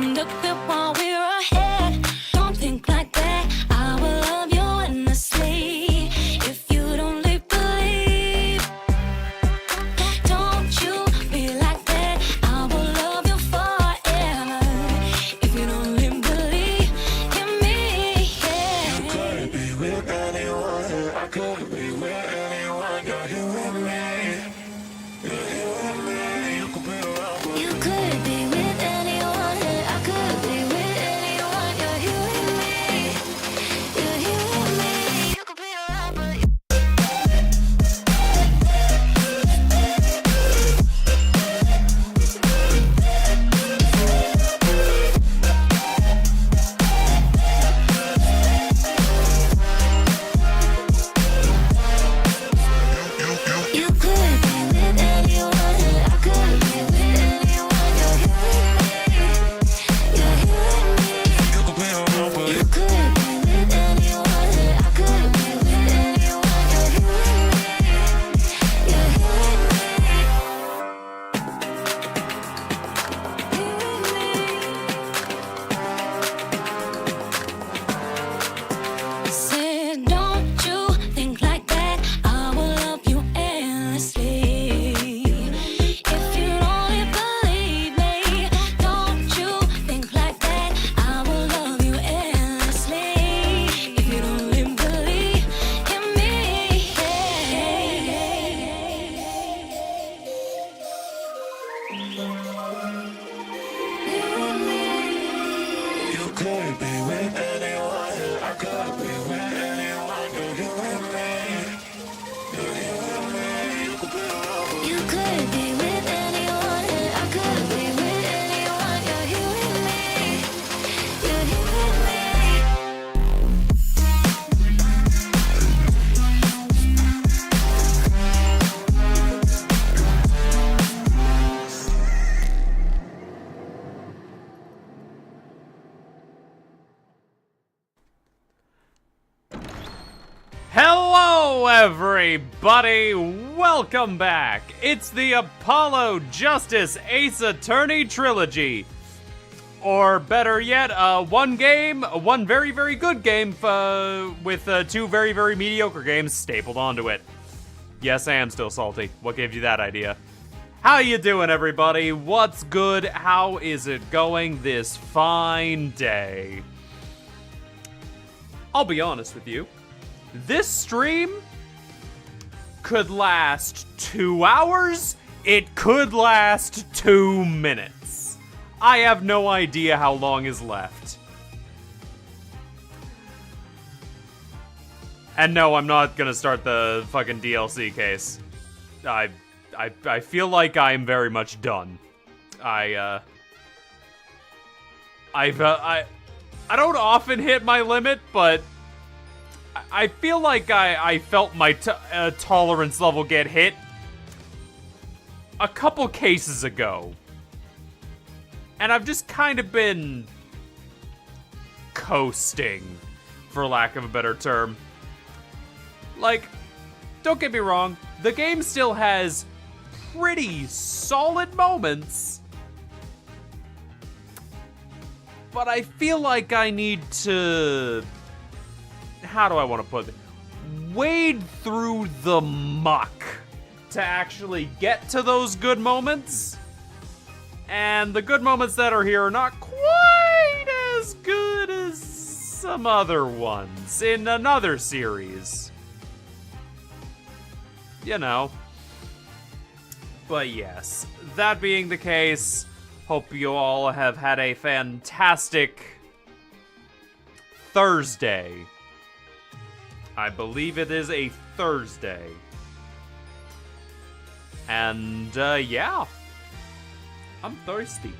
time to quit while we're ahead. Don't think like that. I will love you endlessly. If you don't believe, don't you be like that. I will love you forever. If you don't believe in me, yeah. You could be with anyone, I could be with anyone. You're here with me. You're here with me. You could be around, but You could be with anyone, I could be with anyone. You're here with me. You're here with me. You could be around, but you could be with anyone, I could be with anyone. You're here with me. You're here with me. you could be around, but You could be with anyone, I could be with anyone. You're here with me. You're here with me. Said, don't you think like that. I will love you endlessly. If you only believe me, don't you think like that. I will love you endlessly. If you only believe in me, you could be with anyone, I could be with anyone. You're here with me. You're here with me. You could be around, but you could be with anyone, I could be with anyone. You're here with me. You're here with me. Hello, everybody! Welcome back! It's the Apollo Justice Ace Attorney trilogy. Or better yet, one very, very good game with two very, very mediocre games stapled onto it. Yes, I am still salty. What gave you that idea? How you doing, everybody? What's good? How is it going this fine day? I'll be honest with you. This stream could last 2 hours. It could last 2 minutes. I have no idea how long is left. And no, I'm not gonna start the fucking DLC case. I feel like I am very much done. I don't often hit my limit, but I feel like I felt my tolerance level get hit a couple cases ago. And I've just kind of been coasting, for lack of a better term. Like, don't get me wrong, the game still has pretty solid moments. But I feel like I need to... How do I want to put it? Wade through the muck to actually get to those good moments. And the good moments that are here are not quite as good as some other ones in another series. You know. But yes, that being the case, hope you all have had a fantastic Thursday. I believe it is a Thursday. And, yeah. I'm thirsty.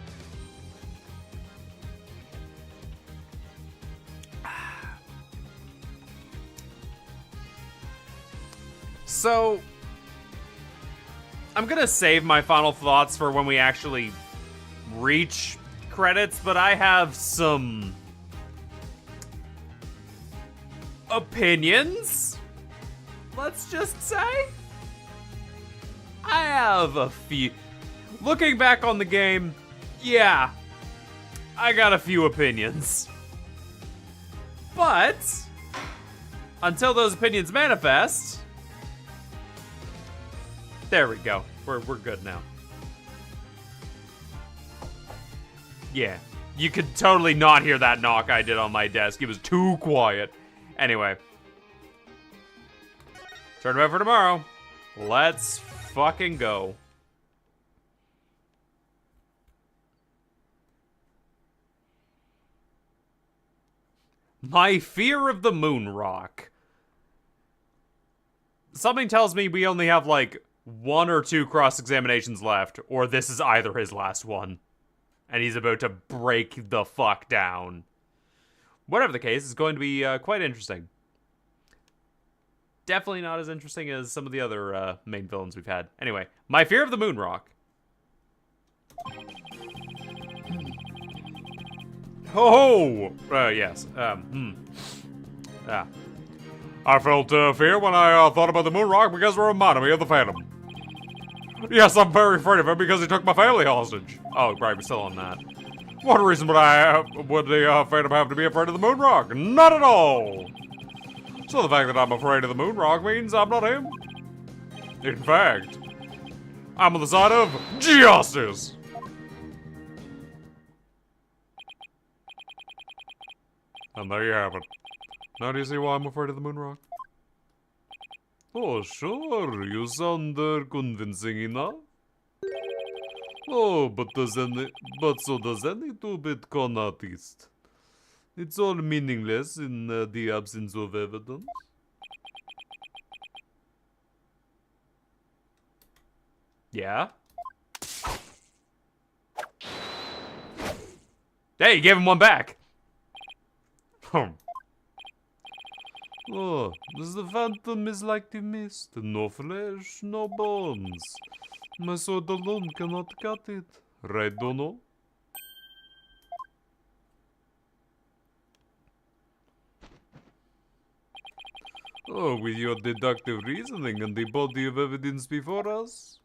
So, I'm gonna save my final thoughts for when we actually reach credits, but I have some opinions, let's just say. I have a few. Looking back on the game, yeah, I got a few opinions. But until those opinions manifest, there we go. We're good now. Yeah, you could totally not hear that knock I did on my desk. It was too quiet. Anyway, tournament for tomorrow. Let's fucking go. My fear of the moon rock. Something tells me we only have like 1 or 2 cross-examinations left, or this is either his last one. And he's about to break the fuck down. Whatever the case, it's going to be quite interesting. Definitely not as interesting as some of the other main villains we've had. Anyway, my fear of the moon rock. Oh, yes. I felt fear when I thought about the moon rock because it reminded me of the Phantom. Yes, I'm very afraid of him because he took my family hostage. Oh, right, we're still on that. What reason would the Phantom have to be afraid of the moon rock? Not at all. So the fact that I'm afraid of the moon rock means I'm not him. In fact, I'm on the side of justice. And there you have it. Now do you see why I'm afraid of the moon rock? Oh, sure, you sound convincing enough. Oh, but so does any two-bit con artist. It's all meaningless in the absence of evidence. Yeah? Hey, you gave him one back! Oh, the Phantom is like the mist. No flesh, no bones. My sword alone cannot cut it. Right, Dono? Oh, with your deductive reasoning and the body of evidence before us?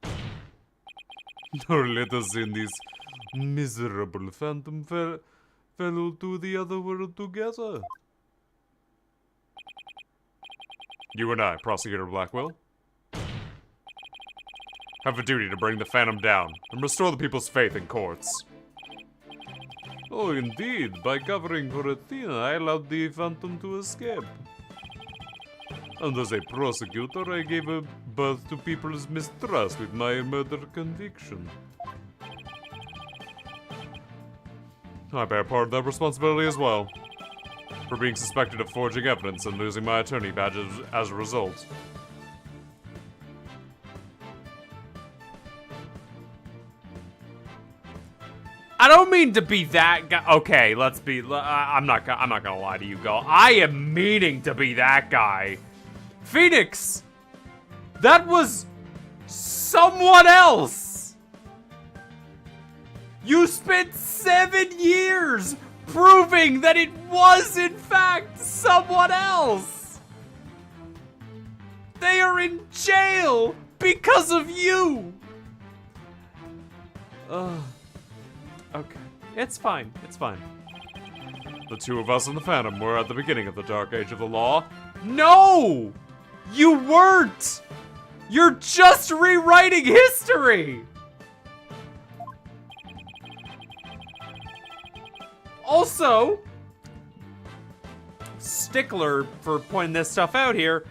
Or let us send this miserable Phantom fellow to the other world together. You and I, Prosecutor Blackwell, have a duty to bring the Phantom down and restore the people's faith in courts. Oh, indeed. By covering for Athena, I allowed the Phantom to escape. And as a prosecutor, I gave birth to people's mistrust with my murder conviction. I bear part of that responsibility as well, for being suspected of forging evidence and losing my attorney badge as a result. I don't mean to be that guy. Okay, let's be. I'm not gonna lie to you, girl. I am meaning to be that guy. Phoenix, that was someone else. You spent 7 years proving that it was in fact someone else. They are in jail because of you. Okay, it's fine. It's fine. The two of us and the Phantom were at the beginning of the Dark Age of the Law. No! You weren't! You're just rewriting history! Also, stickler for pointing this stuff out here,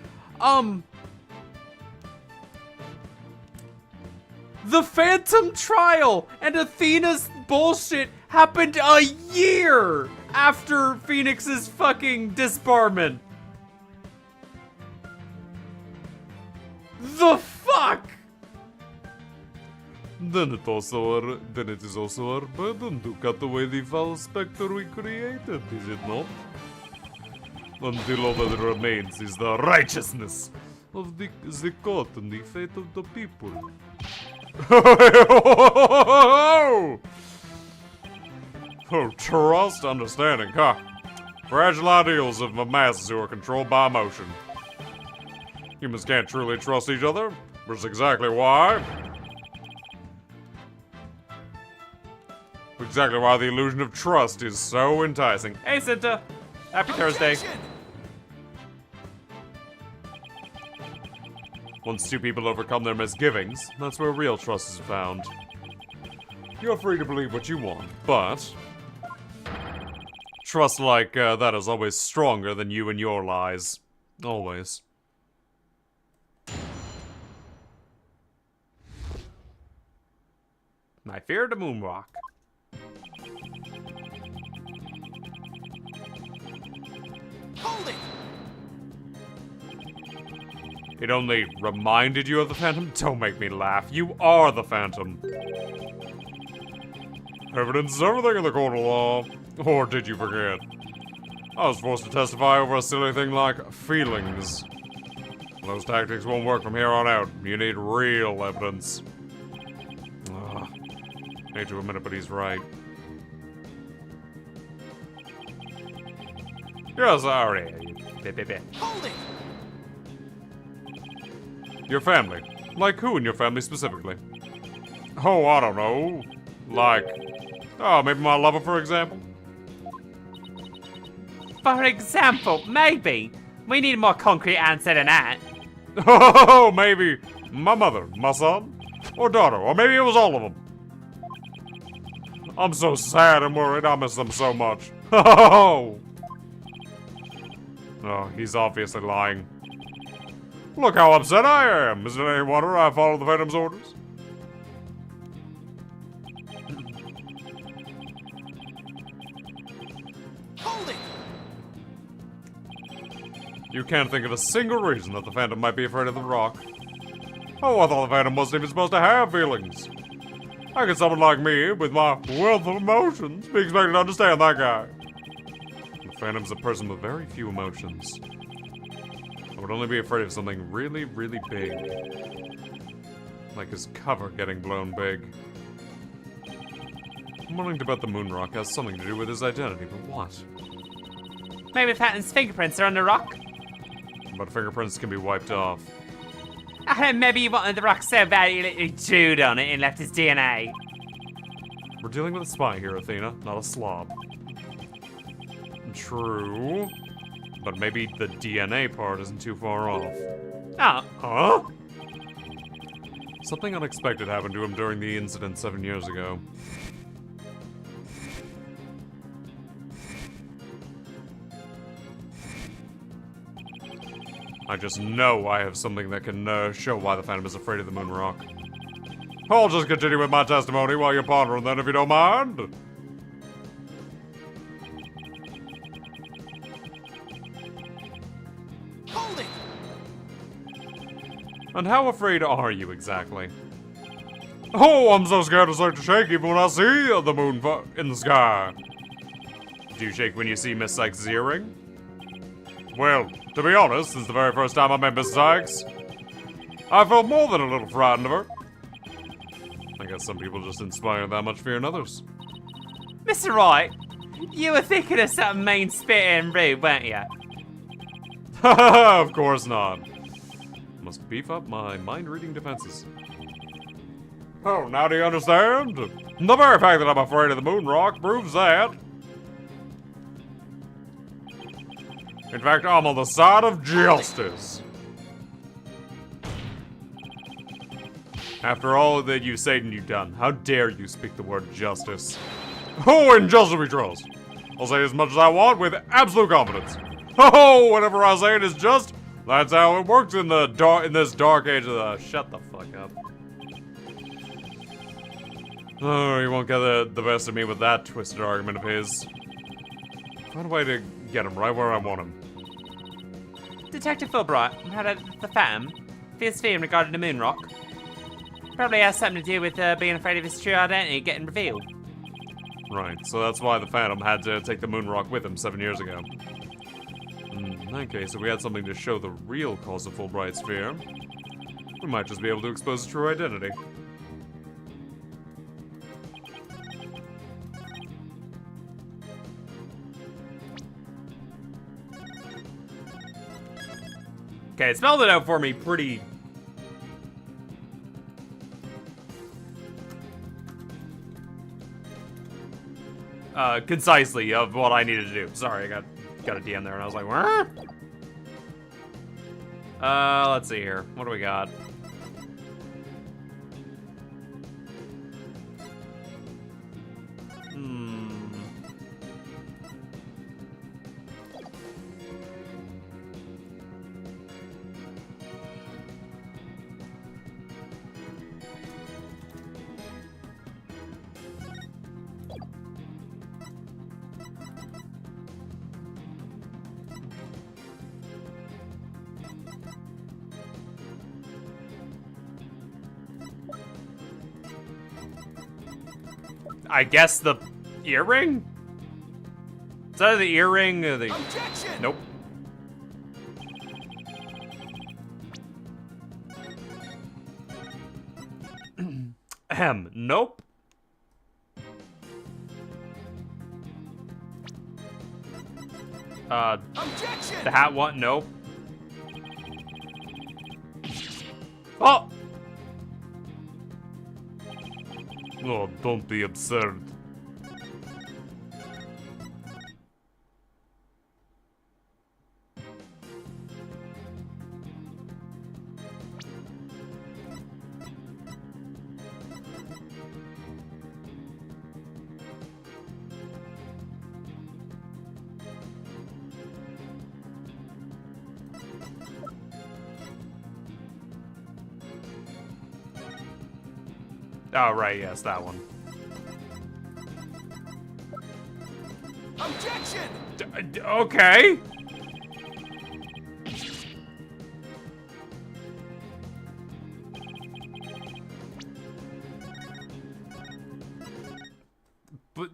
the Phantom trial and Athena's bullshit happened a year after Phoenix's fucking disbarment. The fuck? Then it is also our burden to cut away the foul specter we created, is it not? Until all that remains is the righteousness of the court and the fate of the people. Oh, trust, understanding, huh? Fragile ideals of the masses who are controlled by emotion. Humans can't truly trust each other, which is exactly why exactly why the illusion of trust is so enticing. Hey, Cinta. Happy Thursday. Once two people overcome their misgivings, that's where real trust is found. You're free to believe what you want, but trust like that is always stronger than you and your lies. Always. I fear the moonrock. Hold it! It only reminded you of the Phantom? Don't make me laugh. You are the Phantom. Evidence is everything in the court of law. Or did you forget? I was forced to testify over a silly thing like feelings. Those tactics won't work from here on out. You need real evidence. Ugh. Hate to admit it, but he's right. You're sorry. Hold it! Your family. Like who in your family specifically? Oh, I don't know. Like, oh, maybe my lover, for example? For example, maybe. We need a more concrete answer than that. Oh, maybe my mother, my son, or daughter, or maybe it was all of them. I'm so sad and worried. I miss them so much. Oh, he's obviously lying. Look how upset I am. Is it any wonder I followed the Phantom's orders? Hold it! You can't think of a single reason that the Phantom might be afraid of the Rock. Oh, I thought the Phantom wasn't even supposed to have feelings. How could someone like me, with my wealth of emotions, be expected to understand that guy? The Phantom's a person with very few emotions. I would only be afraid of something really, really big. Like his cover getting blown big. I'm willing to bet the moonrock has something to do with his identity, but what? Maybe Phantom's fingerprints are on the rock. But fingerprints can be wiped off. Maybe he wanted the rock so bad he literally chewed on it and left his DNA. We're dealing with a spy here, Athena, not a slob. True. But maybe the DNA part isn't too far off. Oh. Huh? Something unexpected happened to him during the incident 7 years ago. I just know I have something that can show why the Phantom is afraid of the moonrock. I'll just continue with my testimony while you're pondering then, if you don't mind. Hold it! And how afraid are you exactly? Oh, I'm so scared to start to shake even when I see the moon in the sky. Do you shake when you see Miss Sykes' earring? Well, to be honest, since the very first time I met Miss Sykes, I felt more than a little frightened of her. I guess some people just inspire that much fear in others. Mr. Wright, you were thinking of something mean-spirited and rude, weren't you? Of course not. Must beef up my mind-reading defenses. Oh, now do you understand? The very fact that I'm afraid of the moonrock proves that. In fact, I'm on the side of justice. After all that you've said and you've done, how dare you speak the word justice? Oh, in justice we trust. I'll say as much as I want with absolute confidence. Oh, whatever I say it is just, that's how it works in this dark age of the... Shut the fuck up. Oh, you won't get the best of me with that twisted argument of his. Find a way to get him right where I want him. Detective Fulbright, how did the Phantom feels fear regarding the moonrock? Probably has something to do with being afraid of his true identity getting revealed. Right, so that's why the Phantom had to take the moonrock with him 7 years ago. In that case, if we had something to show the real cause of Fulbright's fear, we might just be able to expose his true identity. Okay, it spelled it out for me pretty... concisely of what I needed to do. Sorry, I got a DM there and I was like, what? Let's see here. What do we got? I guess the earring? Is that the earring or the... Objection! Nope. Nope. Objection! The hat one? Nope. Oh! Oh, don't be absurd. Oh, right, yes, that one. Objection! Okay. But,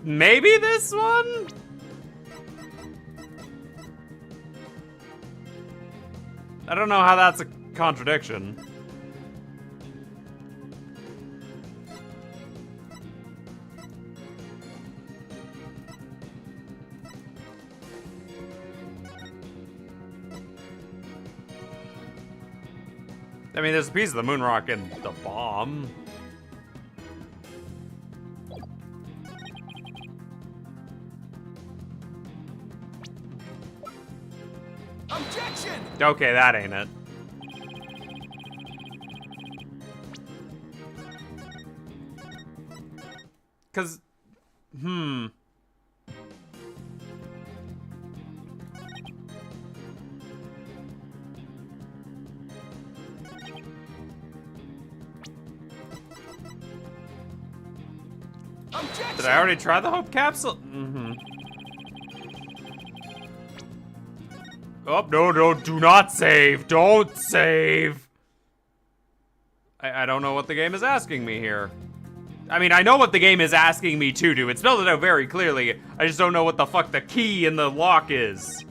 maybe this one? I don't know how that's a contradiction. I mean, there's a piece of the moon rock in the bomb. Objection! Okay, that ain't it. Cause, Objection! Did I already try the Hope Capsule? Oh, no, do not save. Don't save. I don't know what the game is asking me here. I mean, I know what the game is asking me to do. It spelled it out very clearly. I just don't know what the fuck the key in the lock is.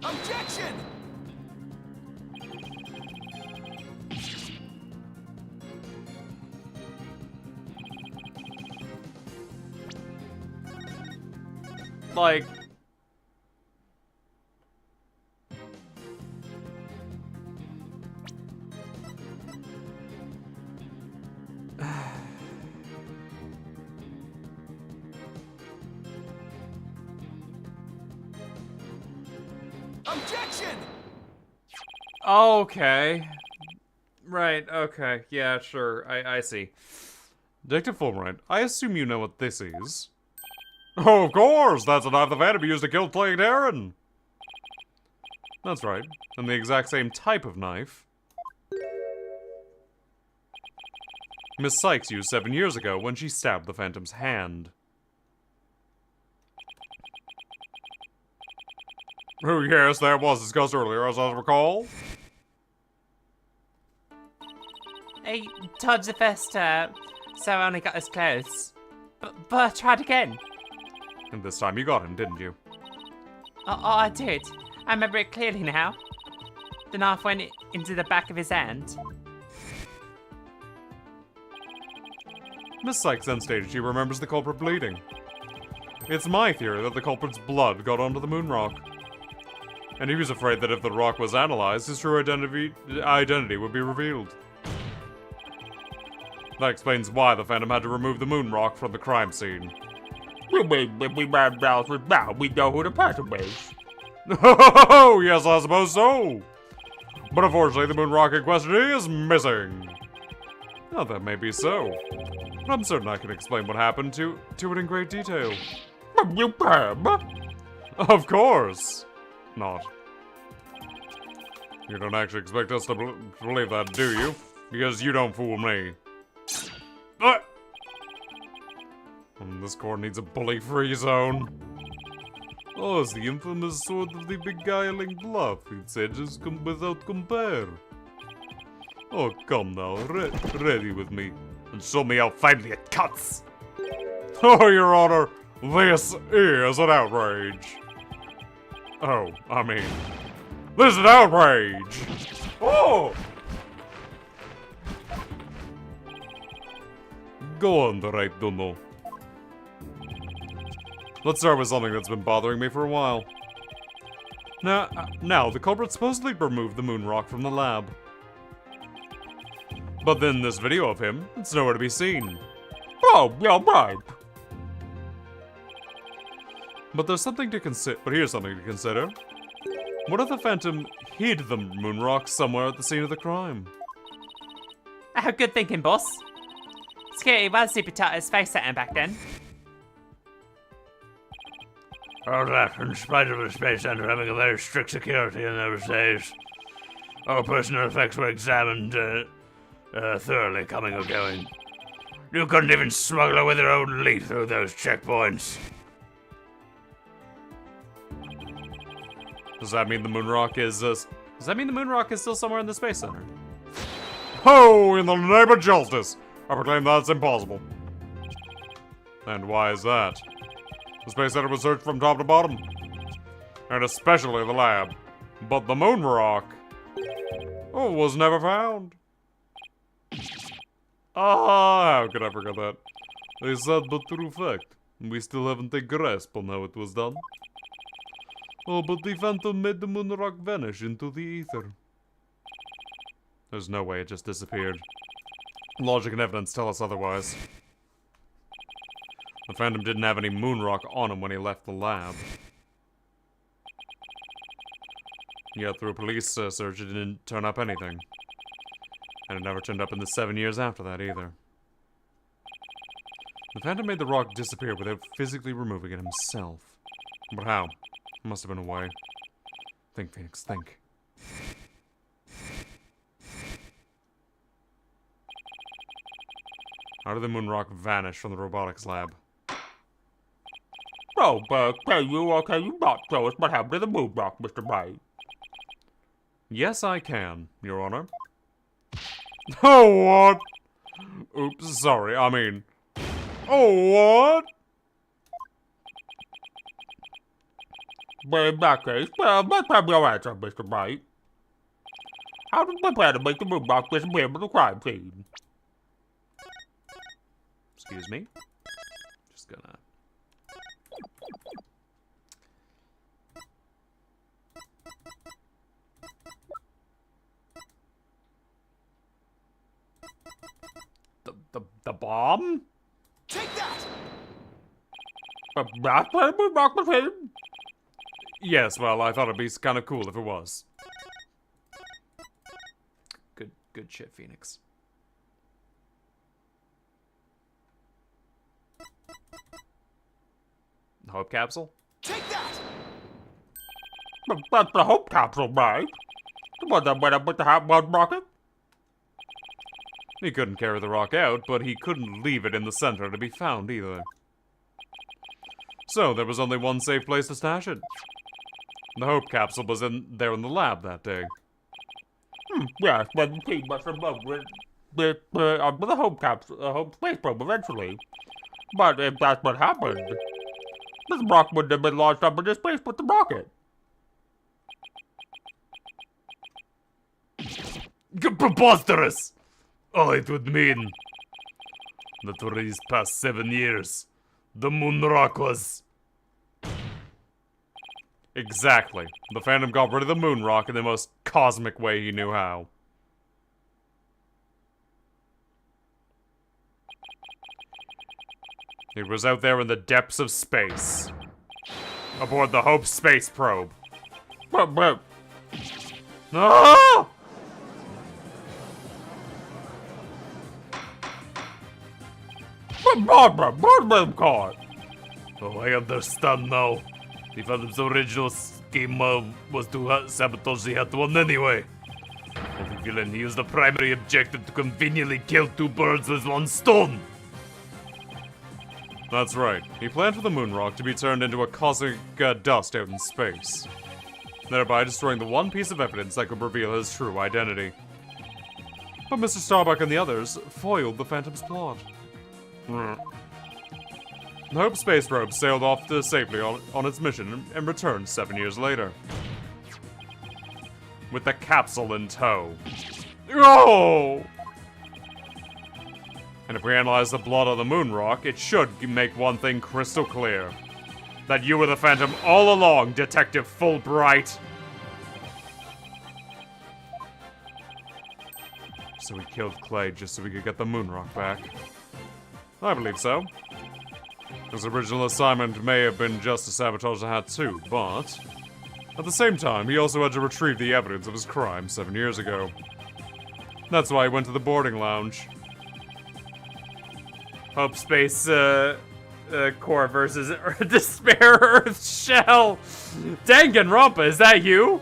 Objection! Like... Objection! Okay. Right, okay. Yeah, sure. I see. Detective Fulbright, I assume you know what this is. Oh, of course! That's a knife the Phantom used to kill Clay Darren! That's right. And the exact same type of knife Miss Sykes used 7 years ago when she stabbed the Phantom's hand. Oh yes, that was discussed earlier, as I recall. Hey, Todd the Fester, so I only got this close. But I tried again. And this time you got him, didn't you? Oh, I did. I remember it clearly now. The knife went into the back of his hand. Miss Sykes then stated she remembers the culprit bleeding. It's my theory that the culprit's blood got onto the moon rock. And he was afraid that if the rock was analyzed, his true identity would be revealed. That explains why the Phantom had to remove the moon rock from the crime scene. You mean if we ran Bowles with Bow, we know who the person is? Oh, yes, I suppose so. But unfortunately, the moon rock in question is missing. Now, that may be so. But I'm certain I can explain what happened to it in great detail. You can? Of course. Not. You don't actually expect us to believe that, do you? Because you don't fool me. This court needs a bully-free zone. Oh, it's the infamous sword of the beguiling bluff, its edges come without compare. Oh, come now, ready with me, and show me how finely it cuts. Oh, Your Honor, this is an outrage. Oh, I mean, this is an outrage. Oh! Go on, the right, Dunno. Let's start with something that's been bothering me for a while. Now, the culprit supposedly removed the moon rock from the lab. But then this video of him, it's nowhere to be seen. Oh, yeah, right. But here's something to consider. What if the Phantom hid the moon rock somewhere at the scene of the crime? Oh, good thinking, boss. Security was super tight at Space Center back then. All that, in spite of the Space Center having a very strict security in those days. All personal effects were examined thoroughly, coming or going. You couldn't even smuggle a withered old leaf through those checkpoints. Does that mean the moon rock is still somewhere in the Space Center? Oh, in the name of justice! I proclaim that's impossible. And why is that? The Space Center was searched from top to bottom. And especially the lab. But the moon rock, was never found. Ah, how could I forget that? A sad but true fact. We still haven't a grasp on how it was done. Oh, but the Phantom made the moon rock vanish into the ether. There's no way it just disappeared. Logic and evidence tell us otherwise. The Phantom didn't have any moon rock on him when he left the lab. Yet through a police search, it didn't turn up anything. And it never turned up in the 7 years after that either. The Phantom made the rock disappear without physically removing it himself. But how? Must have been a way. Think, Phoenix, think. How did the moon rock vanish from the robotics lab? Oh, can you not tell us what happened to the moon rock, Mr. Bright? Yes, I can, Your Honor. Oh, what? Oops, sorry, I mean... Oh, what? Well, in that case, let's have your answer, Mr. Bright. How did we plan to make the moon rock disappear from the crime scene? Excuse me. Just gonna... The bomb? Take that! That's where the moon rock was hidden? Yes, well, I thought it'd be kind of cool if it was. Good shit, Phoenix. The Hope Capsule? Take that! That's the Hope Capsule, right? The one that went up with the Hot One rocket? He couldn't carry the rock out, but he couldn't leave it in the center to be found either. So there was only one safe place to stash it. The Hope Capsule was there in the lab that day. Yes, but the team must have with a home space probe eventually. But if that's what happened, this rock wouldn't have been launched up into space with the rocket. Preposterous! Oh, it would mean that for these past 7 years, the moon rock was... Exactly. The Phantom got rid of the moon rock in the most cosmic way he knew how. It was out there in the depths of space. Aboard the Hope space probe. Ah! Oh, I understand now. The Phantom's original scheme was to sabotage the Hat One anyway. And the villain used the primary objective to conveniently kill two birds with one stone. That's right. He planned for the moon rock to be turned into a cosmic dust out in space, thereby destroying the one piece of evidence that could reveal his true identity. But Mr. Starbuck and the others foiled the Phantom's plot. The Hope space probe sailed off to safely on its mission and returned 7 years later, with the capsule in tow. Oh! And if we analyze the blood on the moon rock, it should make one thing crystal clear. That you were the Phantom all along, Detective Fulbright. So we killed Clay just so we could get the moon rock back. I believe so. His original assignment may have been just to sabotage the Hat too, but... at the same time, he also had to retrieve the evidence of his crime 7 years ago. That's why he went to the boarding lounge. Hope Space, Core versus Despair Earth Shell. Danganronpa, is that you?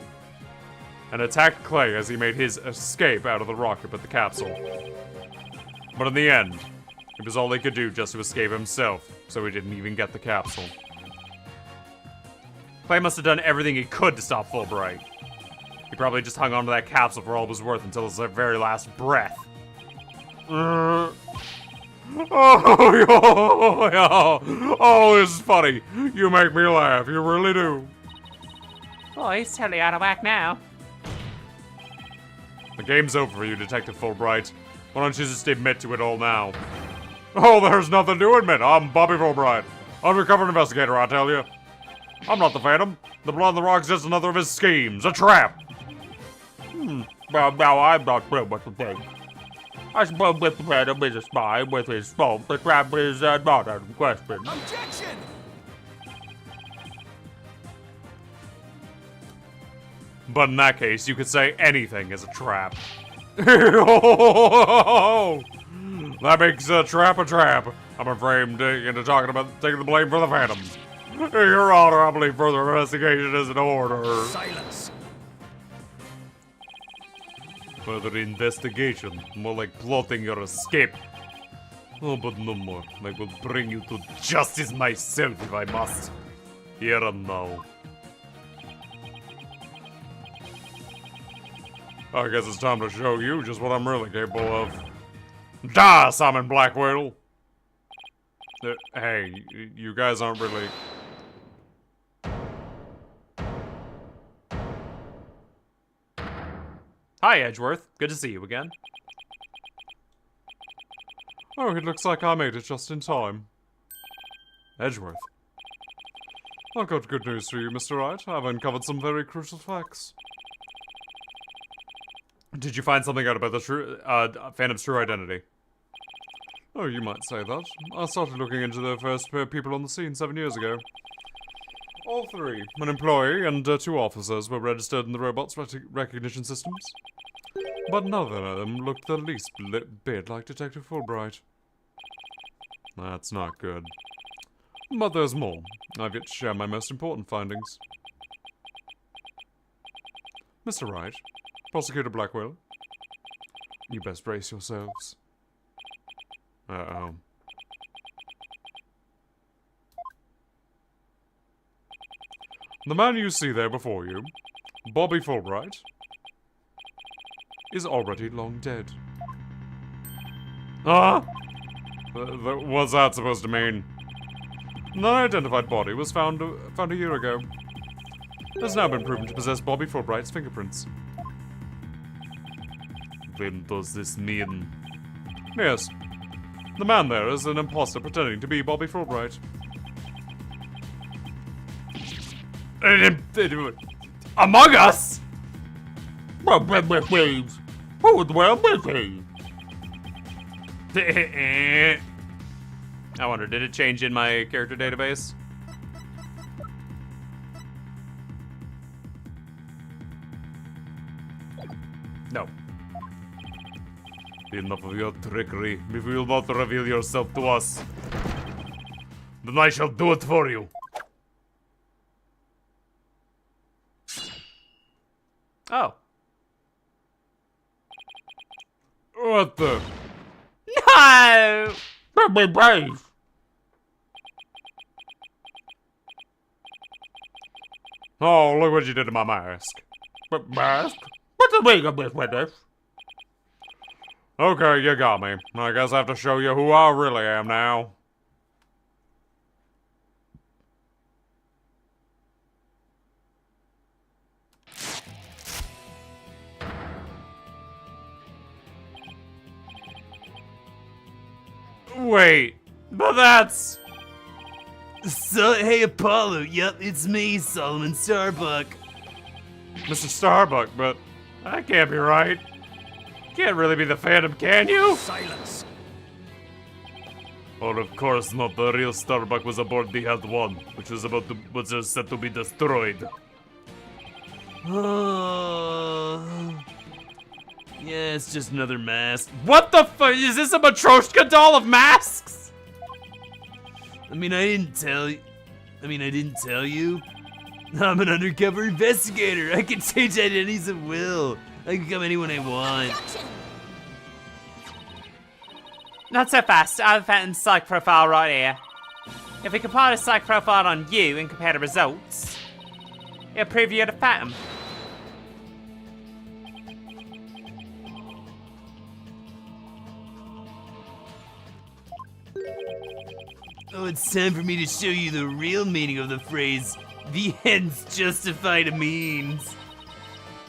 And attacked Clay as he made his escape out of the rocket with the capsule. But in the end, it was all he could do just to escape himself, so he didn't even get the capsule. Clay must have done everything he could to stop Fulbright. He probably just hung onto that capsule for all it was worth until his very last breath. Oh, this is funny. You make me laugh. You really do. Oh, he's totally out of whack now. The game's over for you, Detective Fulbright. Why don't you just admit to it all now? Oh, there's nothing to admit. I'm Bobby Fulbright. Undercover investigator, I tell you. I'm not the Phantom. The blood on the rock's just another of his schemes. A trap. Well, now I'm not sure what to think. I suppose the Phantom is a spy with his fault. The trap is not out of question. Objection! But in that case, you could say anything is a trap. That makes a trap a trap. I'm afraid into talking about taking the blame for the Phantom. Your Honor, I believe further investigation is in order. Silence! Further investigation, more like plotting your escape. Oh, but no more. I will bring you to justice myself if I must. Here and now. I guess it's time to show you just what I'm really capable of. Die, Simon Blackwell! Hey, you guys aren't really... Hi, Edgeworth. Good to see you again. Oh, it looks like I made it just in time. Edgeworth. I've got good news for you, Mr. Wright. I've uncovered some very crucial facts. Did you find something out about the Phantom's true identity? Oh, you might say that. I started looking into the first people on the scene 7 years ago. All three, an employee and 2 officers, were registered in the robot's recognition systems. But none of them looked the least bit like Detective Fulbright. That's not good. But there's more. I've yet to share my most important findings. Mr. Wright, Prosecutor Blackwell, you best brace yourselves. Uh-oh. The man you see there before you, Bobby Fulbright, is already long dead. Huh? What's that supposed to mean? An unidentified body was found a year ago. It has now been proven to possess Bobby Fulbright's fingerprints. When does this mean? Yes. The man there is an imposter pretending to be Bobby Fulbright. Among Us? Who would well be he? I wonder, did it change in my character database? No. Enough of your trickery. If you will not reveal yourself to us, then I shall do it for you. Oh. What the? No! Be brave. Oh, look what you did to my mask. Mask? What's the meaning of this witness? Okay, you got me. I guess I have to show you who I really am now. Wait, but that's... So, hey Apollo, yep, it's me, Solomon Starbuck. Mr. Starbuck, but that can't be right. Can't really be the Phantom, can you? Silence. Or of course not. The real Starbuck was aboard the Health One, which was just set to be destroyed. Yeah, it's just another mask. What the fuck? Is this a Matryoshka doll of masks? I didn't tell you. I'm an undercover investigator. I can change identities at will. I can become anyone I want. Not so fast. I have a Phantom psych profile right here. If we compile a psych profile on you and compare the results, it'll prove you're the Phantom. Oh, it's time for me to show you the real meaning of the phrase, the ends justify the means.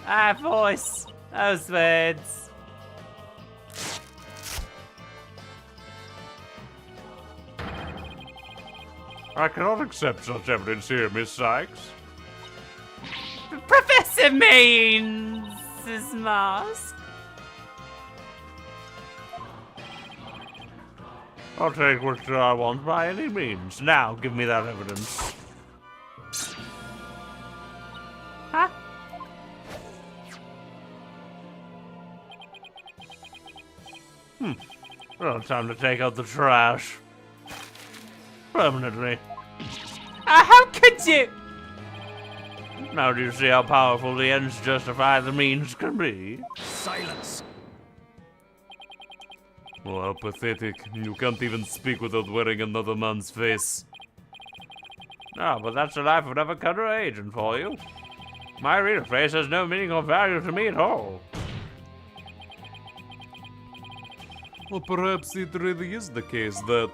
Ah, voice. Those words. I cannot accept such evidence here, Miss Sykes. Professor Means is mask. I'll take what I want by any means. Now, give me that evidence. Huh? Well, time to take out the trash. Permanently. How could you? Now do you see how powerful the ends justify the means can be? Silence. Oh, how pathetic. You can't even speak without wearing another man's face. No, but that's the life of an undercover agent for you. My real face has no meaning or value to me at all. Or perhaps it really is the case that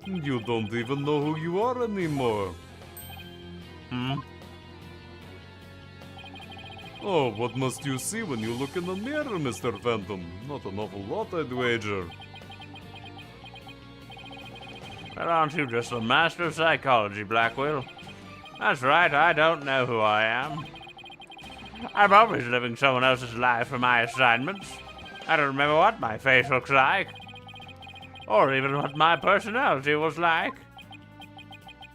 you don't even know who you are anymore. Oh, what must you see when you look in the mirror, Mr. Phantom? Not an awful lot, I'd wager. Well, aren't you just a master of psychology, Blackwell? That's right, I don't know who I am. I'm always living someone else's life for my assignments. I don't remember what my face looks like. Or even what my personality was like.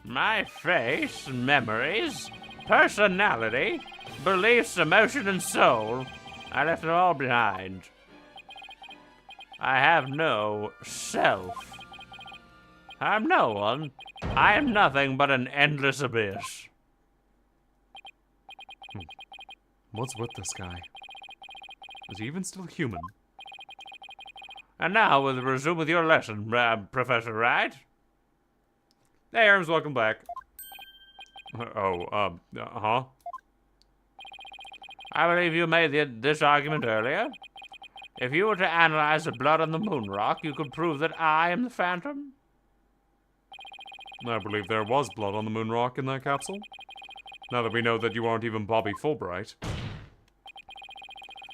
My face, memories, personality, beliefs, emotion, and soul, I left it all behind. I have no self. I'm no one. I am nothing but an endless abyss. What's with this guy? Is he even still human? And now we'll resume with your lesson, Professor Wright. Hey, Arms, welcome back. Huh? I believe you made this argument earlier. If you were to analyze the blood on the moon rock, you could prove that I am the Phantom? I believe there was blood on the moon rock in that capsule. Now that we know that you aren't even Bobby Fulbright.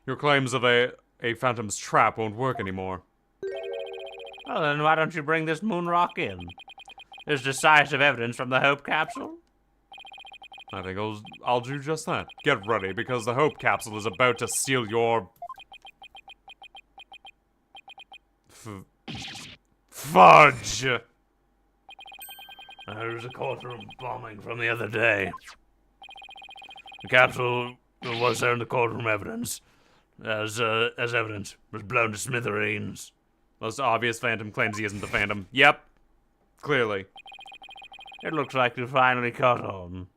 Your claims of a Phantom's trap won't work anymore. Well, then why don't you bring this moon rock in? There's decisive evidence from the Hope capsule. I think I'll do just that. Get ready, because the Hope capsule is about to steal your... fudge! There's a courtroom bombing from the other day. The capsule was there in the courtroom evidence. As evidence, was blown to smithereens. Most obvious Phantom claims he isn't the Phantom. Yep. Clearly. It looks like you finally caught on.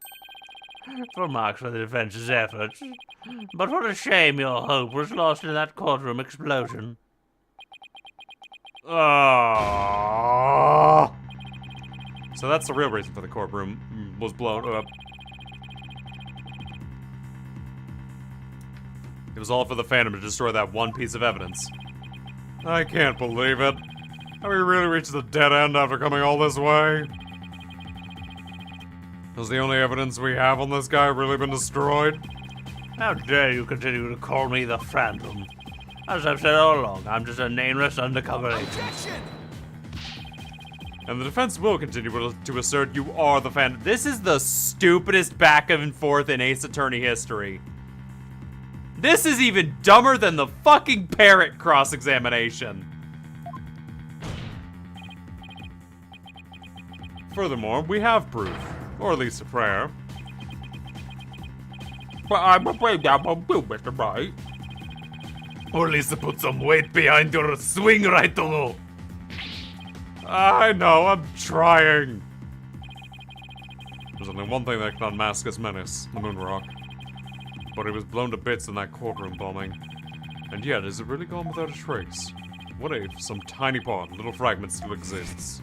Full marks for the defense's efforts. But what a shame your hope was lost in that courtroom explosion. Oh. So that's the real reason for the courtroom was blown up. It was all for the Phantom to destroy that one piece of evidence. I can't believe it. Have we really reached the dead end after coming all this way? Has the only evidence we have on this guy really been destroyed? How dare you continue to call me the Phantom? As I've said all along, I'm just a nameless undercover agent. Objection! And the defense will continue to assert you are the Phantom. This is the stupidest back and forth in Ace Attorney history. This is even dumber than the fucking parrot cross-examination. Furthermore, we have proof. Or at least a prayer. But I'm afraid that won't do, Mr. Bright. Or at least to put some weight behind your swing right to know. I know, I'm trying. There's only one thing that can unmask this menace, the moon rock. But it was blown to bits in that courtroom bombing. And yet, is it really gone without a trace? What if some tiny part, little fragment still exists?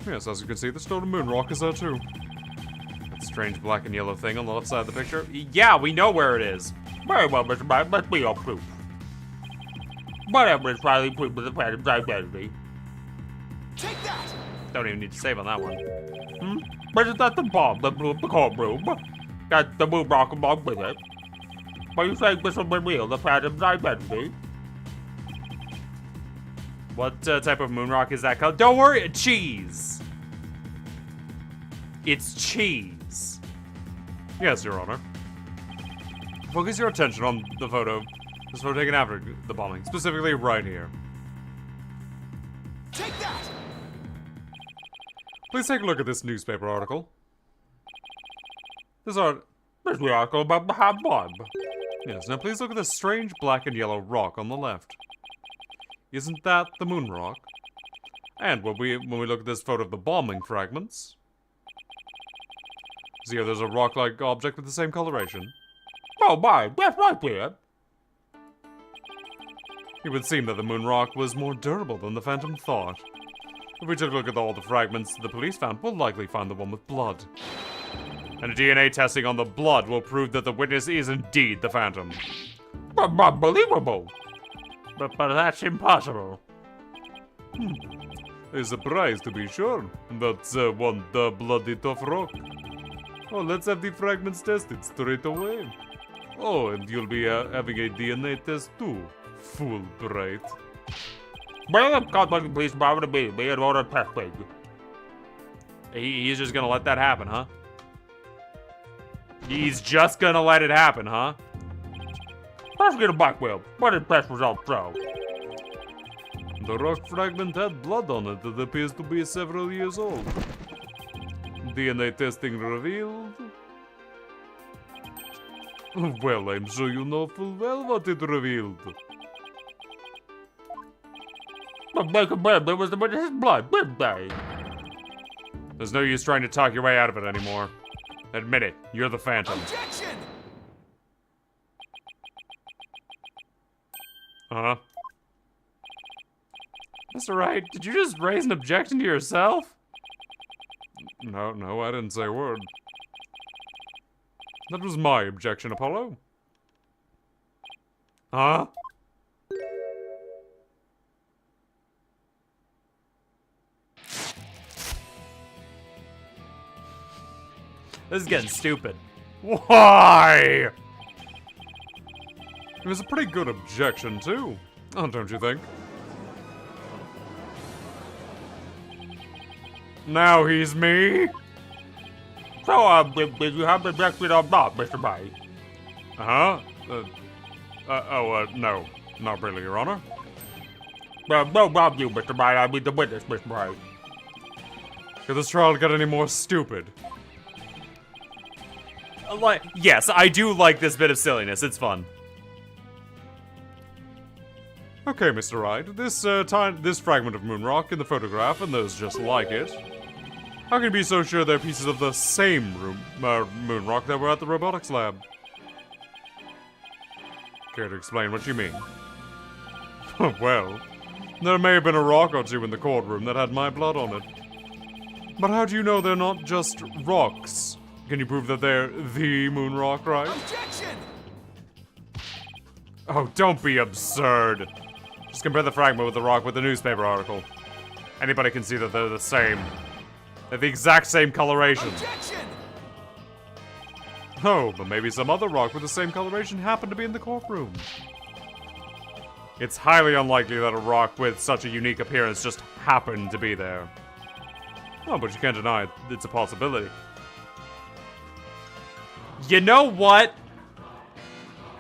Yes, as you can see, the stolen moon rock is there too. That strange black and yellow thing on the left side of the picture. Yeah, we know where it is. Very well, Mr. Bright, let's be your proof. Whatever is finally proof of the Phantom's identity. Take that! Don't even need to save on that one. But it's not the bomb that blew up the courtroom. That's the moon rock along with it. But you think this will reveal the Phantom's identity? What type of moon rock is that called? Don't worry, cheese. It's cheese. Yes, Your Honor. Focus your attention on the photo. This photo taken after the bombing, specifically right here. Take that! Please take a look at this newspaper article. This the article about the hot bomb. Yes, now please look at the strange black and yellow rock on the left. Isn't that the moon rock? And when we look at this photo of the bombing fragments, see how there's a rock-like object with the same coloration? Oh my, that's right there. It would seem that the moon rock was more durable than the Phantom thought. If we took a look at all the fragments the police found, we'll likely find the one with blood. And DNA testing on the blood will prove that the witness is indeed the Phantom. Unbelievable. But that's impossible. A surprise to be sure. That's one the bloody tough rock. Oh, let's have the fragments tested straight away. Oh, and you'll be having a DNA test too, Fulbright. Well, God, please, Barbara, be an order test, please. He's just gonna let that happen, huh? He's just gonna let it happen, huh? Let's get a back, Will. What did test results show? The rock fragment had blood on it that appears to be several years old. DNA testing revealed... Well, I'm sure you know full well what it revealed. But Baker Bradley was the witness's blood, didn't they? There's no use trying to talk your way out of it anymore. Admit it, you're the Phantom. Objection! Uh-huh. Mr. Wright, did you just raise an objection to yourself? No, I didn't say a word. That was my objection, Apollo. Huh? This is getting stupid. Why? It was a pretty good objection, too. Oh, don't you think? Now he's me? So, did you have the objected or not, Mr. Bay? Huh? No. Not really, Your Honor. No, not you, Mr. Bay. I mean the witness, Mr. Bay. Could this trial get any more stupid? Yes, I do like this bit of silliness. It's fun. Okay, Mr. Wright. This fragment of moon rock in the photograph and those just like it. How can you be so sure they're pieces of the same moon rock that were at the robotics lab? Care to explain what you mean? Well, there may have been a rock or two in the courtroom that had my blood on it. But how do you know they're not just rocks? Can you prove that they're the moon rock, right? Objection! Oh, don't be absurd. Just compare the fragment with the rock with the newspaper article. Anybody can see that they're the same. They're the exact same coloration. Objection! Oh, but maybe some other rock with the same coloration happened to be in the courtroom. It's highly unlikely that a rock with such a unique appearance just happened to be there. Oh, but you can't deny it. It's a possibility. You know what?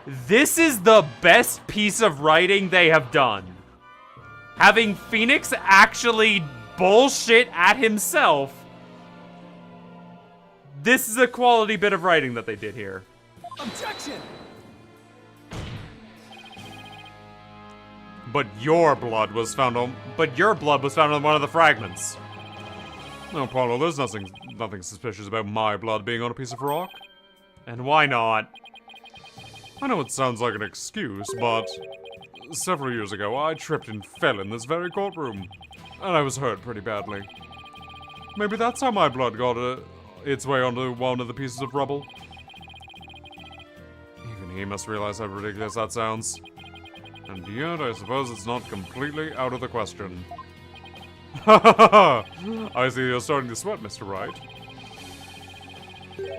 This is the best piece of writing they have done. Having Phoenix actually bullshit at himself. This is a quality bit of writing that they did here. Objection! But your blood was found on one of the fragments. No, Paulo, there's nothing suspicious about my blood being on a piece of rock. And why not? I know it sounds like an excuse, but several years ago I tripped and fell in this very courtroom, and I was hurt pretty badly. Maybe that's how my blood got its way onto one of the pieces of rubble. Even he must realize how ridiculous that sounds. And yet, I suppose it's not completely out of the question. Ha ha ha! I see you're starting to sweat, Mr. Wright.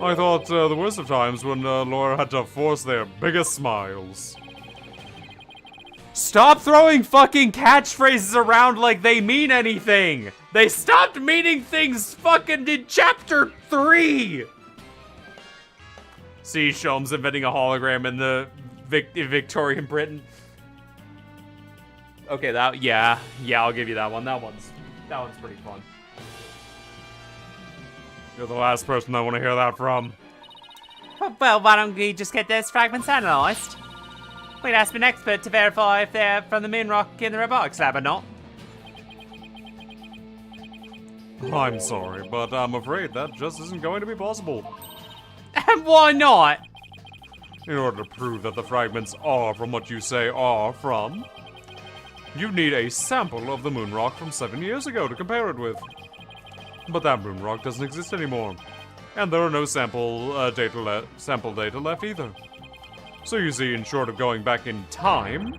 I thought the worst of times when a lawyer had to force their biggest smiles. Stop throwing fucking catchphrases around like they mean anything! They stopped meaning things fucking in chapter 3! See, Sholmes inventing a hologram in the Victorian Britain. Okay, yeah, I'll give you that one. That one's pretty fun. You're the last person I want to hear that from. Well, why don't we just get those fragments analysed? We'd ask an expert to verify if they're from the moon rock in the robotics lab or not. I'm sorry, but I'm afraid that just isn't going to be possible. And why not? In order to prove that the fragments are from what you say are from, you need a sample of the moon rock from 7 years ago to compare it with. But that moon rock doesn't exist anymore, and there are no sample data left either. So you see, in short of going back in time,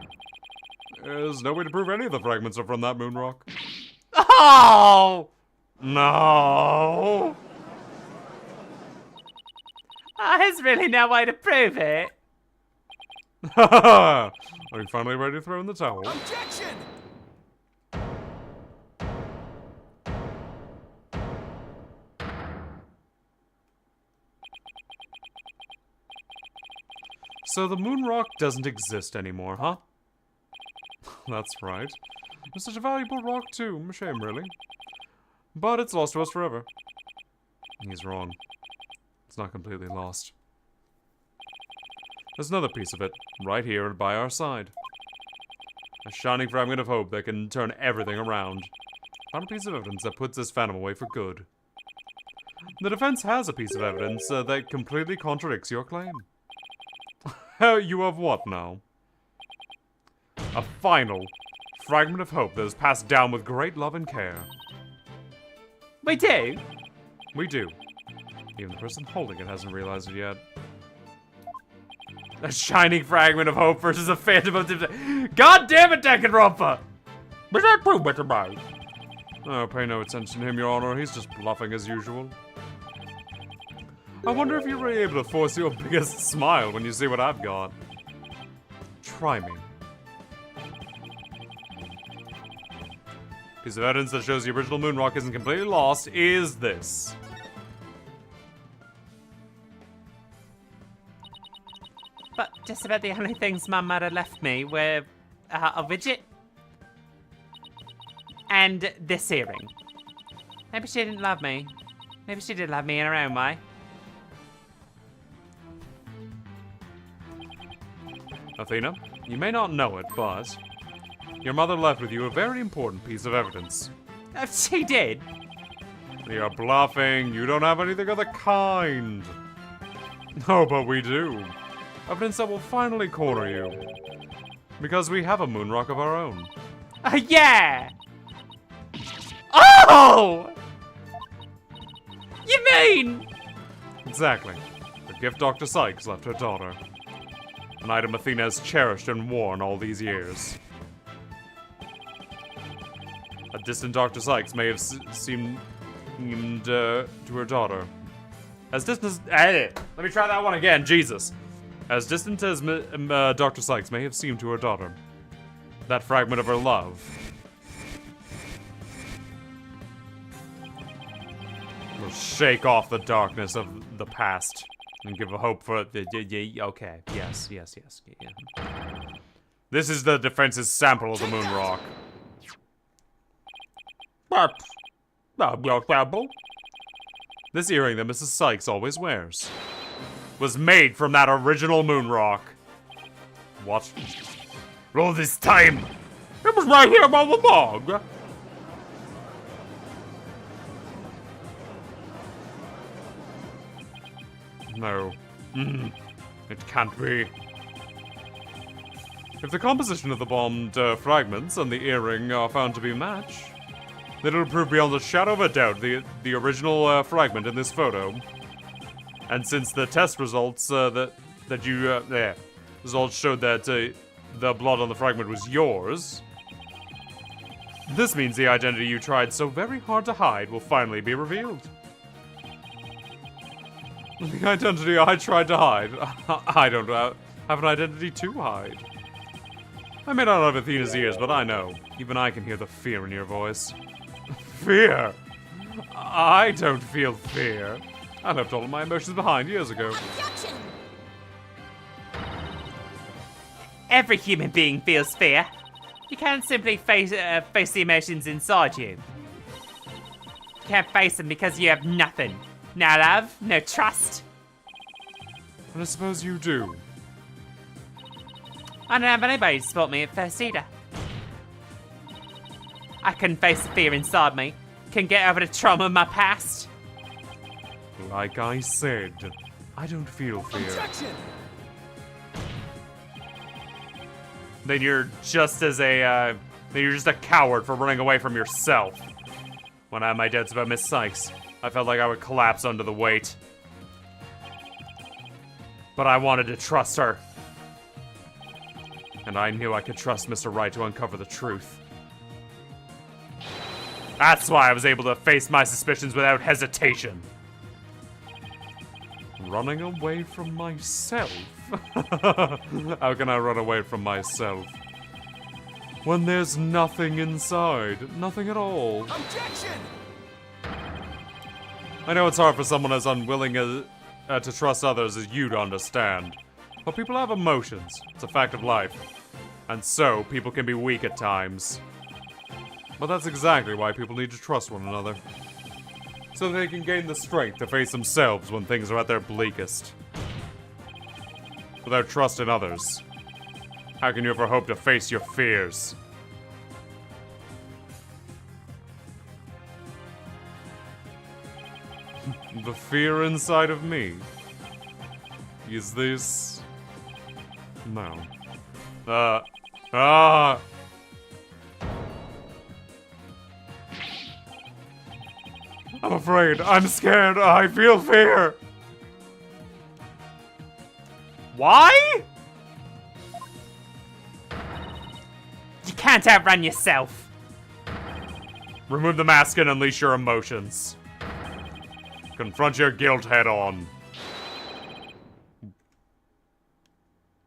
there's no way to prove any of the fragments are from that moon rock. Oh! No! There's really no way to prove it. Are you finally ready to throw in the towel? Objection! So the moon rock doesn't exist anymore, huh? That's right. It's such a valuable rock too. A shame, really. But it's lost to us forever. He's wrong. It's not completely lost. There's another piece of it, right here by our side. A shining fragment of hope that can turn everything around. Found a piece of evidence that puts this phantom away for good. The defense has a piece of evidence that completely contradicts your claim. You have what now? A final fragment of hope that is passed down with great love and care. We do? We do. Even the person holding it hasn't realized it yet. A shining fragment of hope versus a phantom of God damn it, Danganronpa! But that prove better by. Oh, pay no attention to him, Your Honor. He's just bluffing as usual. I wonder if you're really able to force your biggest smile when you see what I've got. Try me. Piece of evidence that shows the original moon rock isn't completely lost is this. But just about the only things my mother left me were a widget and this earring. Maybe she didn't love me. Maybe she did love me in her own way. Athena, you may not know it, but your mother left with you a very important piece of evidence. She did. You're bluffing. You don't have anything of the kind. No, but we do. Evidence that will finally corner you. Because we have a moon rock of our own. Yeah! Oh! You mean? Exactly. The gift Dr. Sykes left her daughter. An item Athena has cherished and worn all these years. A distant Dr. Sykes may have seemed to her daughter. As distant as... let me try that one again, Jesus. As distant as Dr. Sykes may have seemed to her daughter. That fragment of her love will shake off the darkness of the past and give a hope for the... Okay, yes. Yeah. This is the defense's sample of the moon rock. This earring that Mrs. Sykes always wears was made from that original moon rock. What? All this time, It was right here by the log. No. It can't be. If the composition of the bombed fragments and the earring are found to be matched, then it'll prove beyond a shadow of a doubt the original fragment in this photo. And since the test results results showed that the blood on the fragment was yours, this means the identity you tried so very hard to hide will finally be revealed. The identity I tried to hide? I don't have an identity to hide. I may not have Athena's ears, but I know. Even I can hear the fear in your voice. Fear? I don't feel fear. I left all of my emotions behind years ago. Every human being feels fear. You can't simply face the emotions inside you. You can't face them because you have nothing. No love, no trust. And I suppose you do. I don't have anybody to support me at first either. I couldn't face the fear inside me. Couldn't get over the trauma of my past. Like I said, I don't feel fear. Objection! Then you're just a coward for running away from yourself. When I had my doubts about Miss Sykes, I felt like I would collapse under the weight. But I wanted to trust her. And I knew I could trust Mr. Wright to uncover the truth. That's why I was able to face my suspicions without hesitation. Running away from myself? How can I run away from myself? When there's nothing inside. Nothing at all. Objection! I know it's hard for someone as unwilling to trust others as you to understand. But people have emotions. It's a fact of life. And so, people can be weak at times. But that's exactly why people need to trust one another. So they can gain the strength to face themselves when things are at their bleakest. Without trust in others, how can you ever hope to face your fears? The fear inside of me. Is this... No. I'm afraid. I'm scared. I feel fear. Why? You can't outrun yourself. Remove the mask and unleash your emotions. Confront your guilt head on.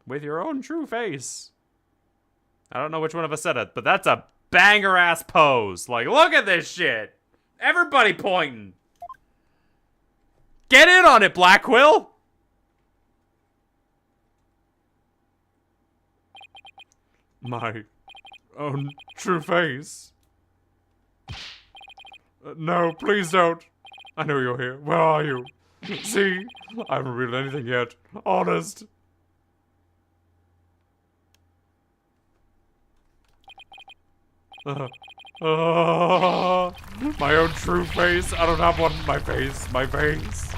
With your own true face. I don't know which one of us said it, but that's a banger ass pose. Like, look at this shit. Everybody pointing. Get in on it, Blackquill. My own true face. No, please don't. I know you're here. Where are you? See? I haven't read anything yet. Honest. My own true face. I don't have one. My face. My face.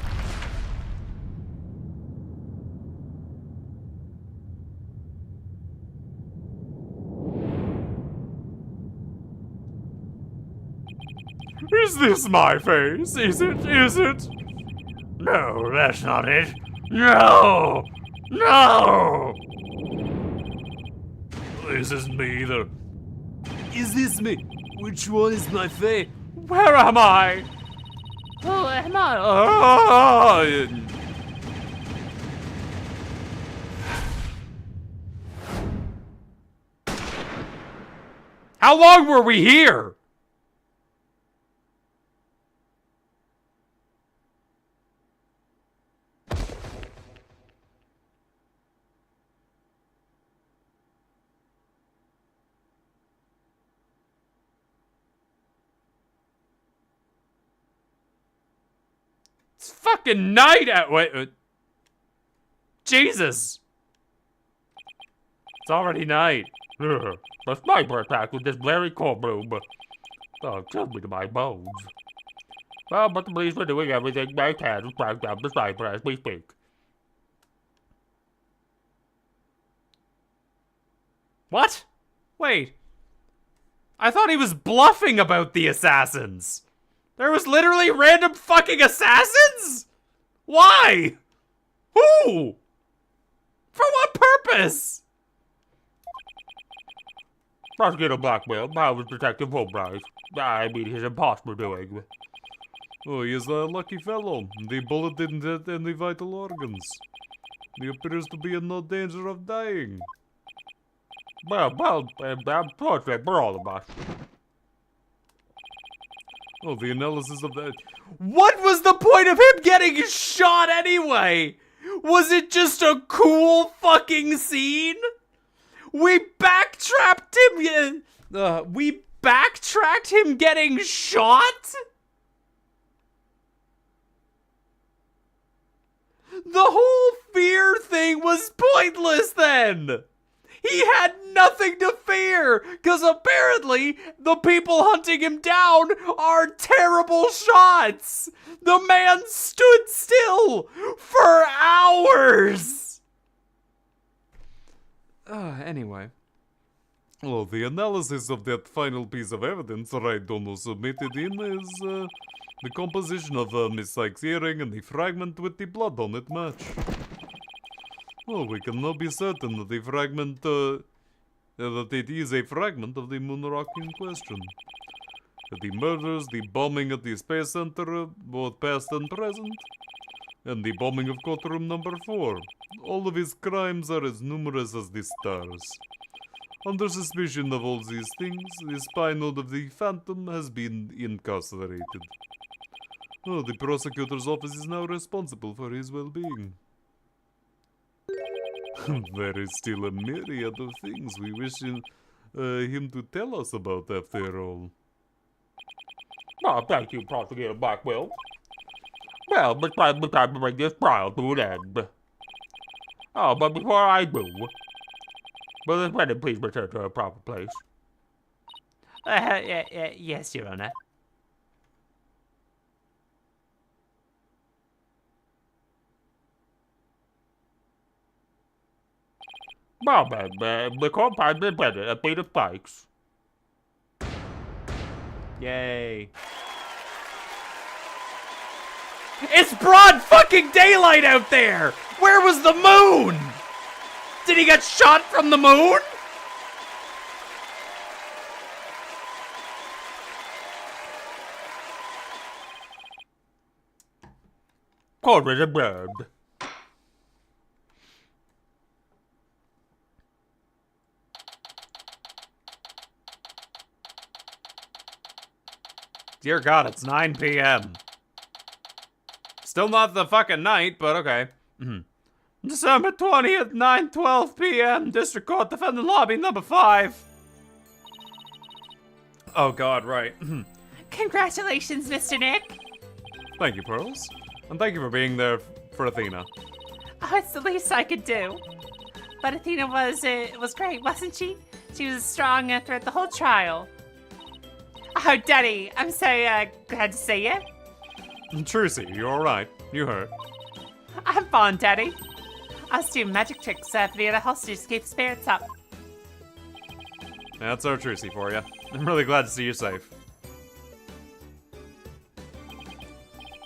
Is this my face? Is it? Is it? No, that's not it. No! No! This isn't me either. Is this me? Which one is my face? Where am I? Oh, am I? Ah! How long were we here? It's fucking night out. Wait. Jesus. It's already night. That's my attack with this blurry courtroom. Oh, kill me to my bones. Well, but the police are doing everything they can to track down the sniper as we speak. What? Wait. I thought he was bluffing about the assassins. There was literally random fucking assassins? Why? Who? For what purpose? Prosecutor Blackwell, how was Detective Fulbright? I mean, his imposter doing. Oh, he is a lucky fellow. The bullet didn't hit any vital organs. He appears to be in no danger of dying. Well, I'm fortunate for all of us. Oh, the analysis of that. What was the point of him getting shot anyway? Was it just a cool fucking scene? We backtracked him. We backtracked him getting shot? The whole fear thing was pointless then. He had nothing to fear, because apparently the people hunting him down are terrible shots. The man stood still for hours. Anyway. Well, the analysis of that final piece of evidence Raidono submitted in is the composition of Miss Sykes' earring and the fragment with the blood on it match. Oh, we can now be certain that the fragment, that it is a fragment of the moon rock in question. That the murders, the bombing at the Space Center, both past and present, and the bombing of courtroom number 4, all of his crimes are as numerous as the stars. Under suspicion of all these things, the spy node of the Phantom has been incarcerated. Oh, the prosecutor's office is now responsible for his well-being. There is still a myriad of things we wish him to tell us about after all. Oh, thank you, Prosecutor Blackwell. Well, but time to bring this trial to an end. Oh, but before I do, will this wedding please return to her proper place? Yes, Your Honor. Well, then, the court finds the defendant at Peter Spikes. Yay. It's broad fucking daylight out there! Where was the moon? Did he get shot from the moon? Quarter the bird. Dear God, it's 9 p.m. Still not the fucking night, but okay. December 20th, 9:12 p.m. District Court, Defendant Lobby, number 5. Oh God, right. Congratulations, Mr. Nick. Thank you, Pearls. And thank you for being there for Athena. Oh, it's the least I could do. But Athena was great, wasn't she? She was strong throughout the whole trial. Oh, Daddy, I'm so glad to see you. Trucy, you alright? You hurt? I'm fine, Daddy. I was doing magic tricks for the other hostages to keep the spirits up. That's our Trucy for you. I'm really glad to see you safe.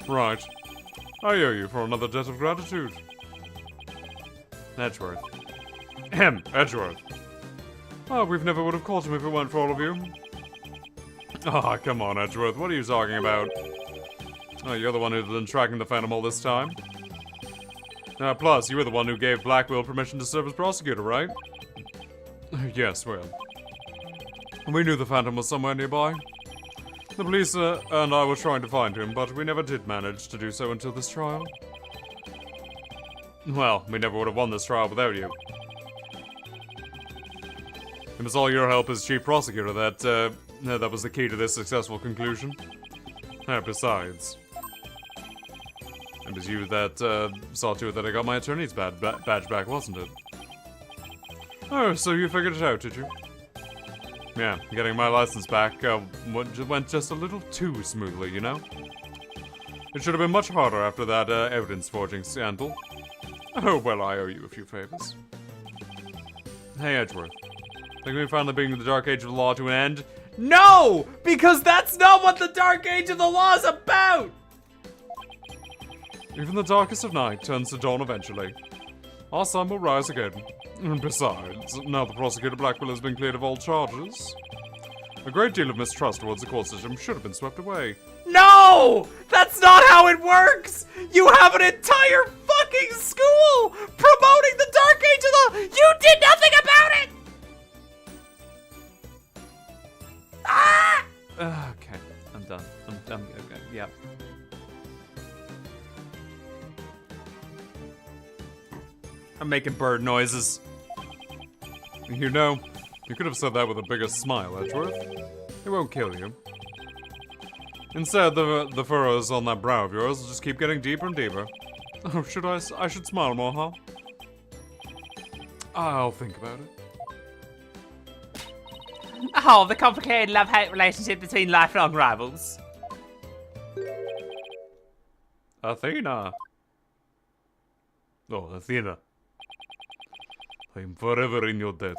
Right. I owe you for another debt of gratitude. Edgeworth. Edgeworth. Oh, we've never would have called him if it weren't for all of you. Ah, come on, Edgeworth. What are you talking about? Oh, you're the one who's been tracking the Phantom all this time. Plus, you were the one who gave Blackwell permission to serve as prosecutor, right? Yes, well. We knew the Phantom was somewhere nearby. The police and I were trying to find him, but we never did manage to do so until this trial. Well, we never would have won this trial without you. It was all your help as chief prosecutor that was the key to this successful conclusion. Besides, it was you that saw to it that I got my attorney's badge back, wasn't it? Oh, so you figured it out, did you? Yeah, getting my license back went just a little too smoothly, you know? It should have been much harder after that evidence forging scandal. Oh, well, I owe you a few favors. Hey, Edgeworth. Think we finally bring the Dark Age of the Law to an end? No! Because that's not what the Dark Age of the Law is about! Even the darkest of night turns to dawn eventually. Our sun will rise again. And besides, now the prosecutor Blackwell has been cleared of all charges, a great deal of mistrust towards the court system should have been swept away. No! That's not how it works! You have an entire fucking school promoting the Dark Age of the Law! You did nothing about it! Ah! Okay, I'm done. I'm okay. Yep. I'm making bird noises. You know, you could have said that with a bigger smile, Edgeworth. It won't kill you. Instead, the furrows on that brow of yours will just keep getting deeper and deeper. Oh, I should smile more, huh? I'll think about it. Oh, the complicated love-hate relationship between lifelong rivals. Athena. Oh, Athena. I'm forever in your debt.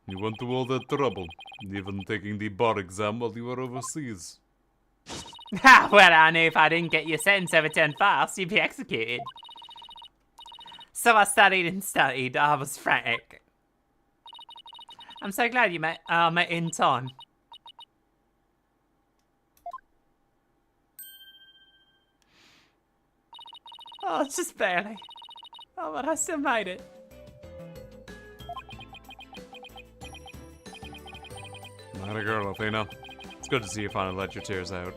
You went through all that trouble, even taking the bar exam while you were overseas. Ha! Well, I knew if I didn't get your sentence overturned fast, you'd be executed. So I studied and studied. I was frantic. I'm so glad you met in time. Oh, just barely. Oh, but I still made it. Not a girl, Athena. It's good to see you finally let your tears out.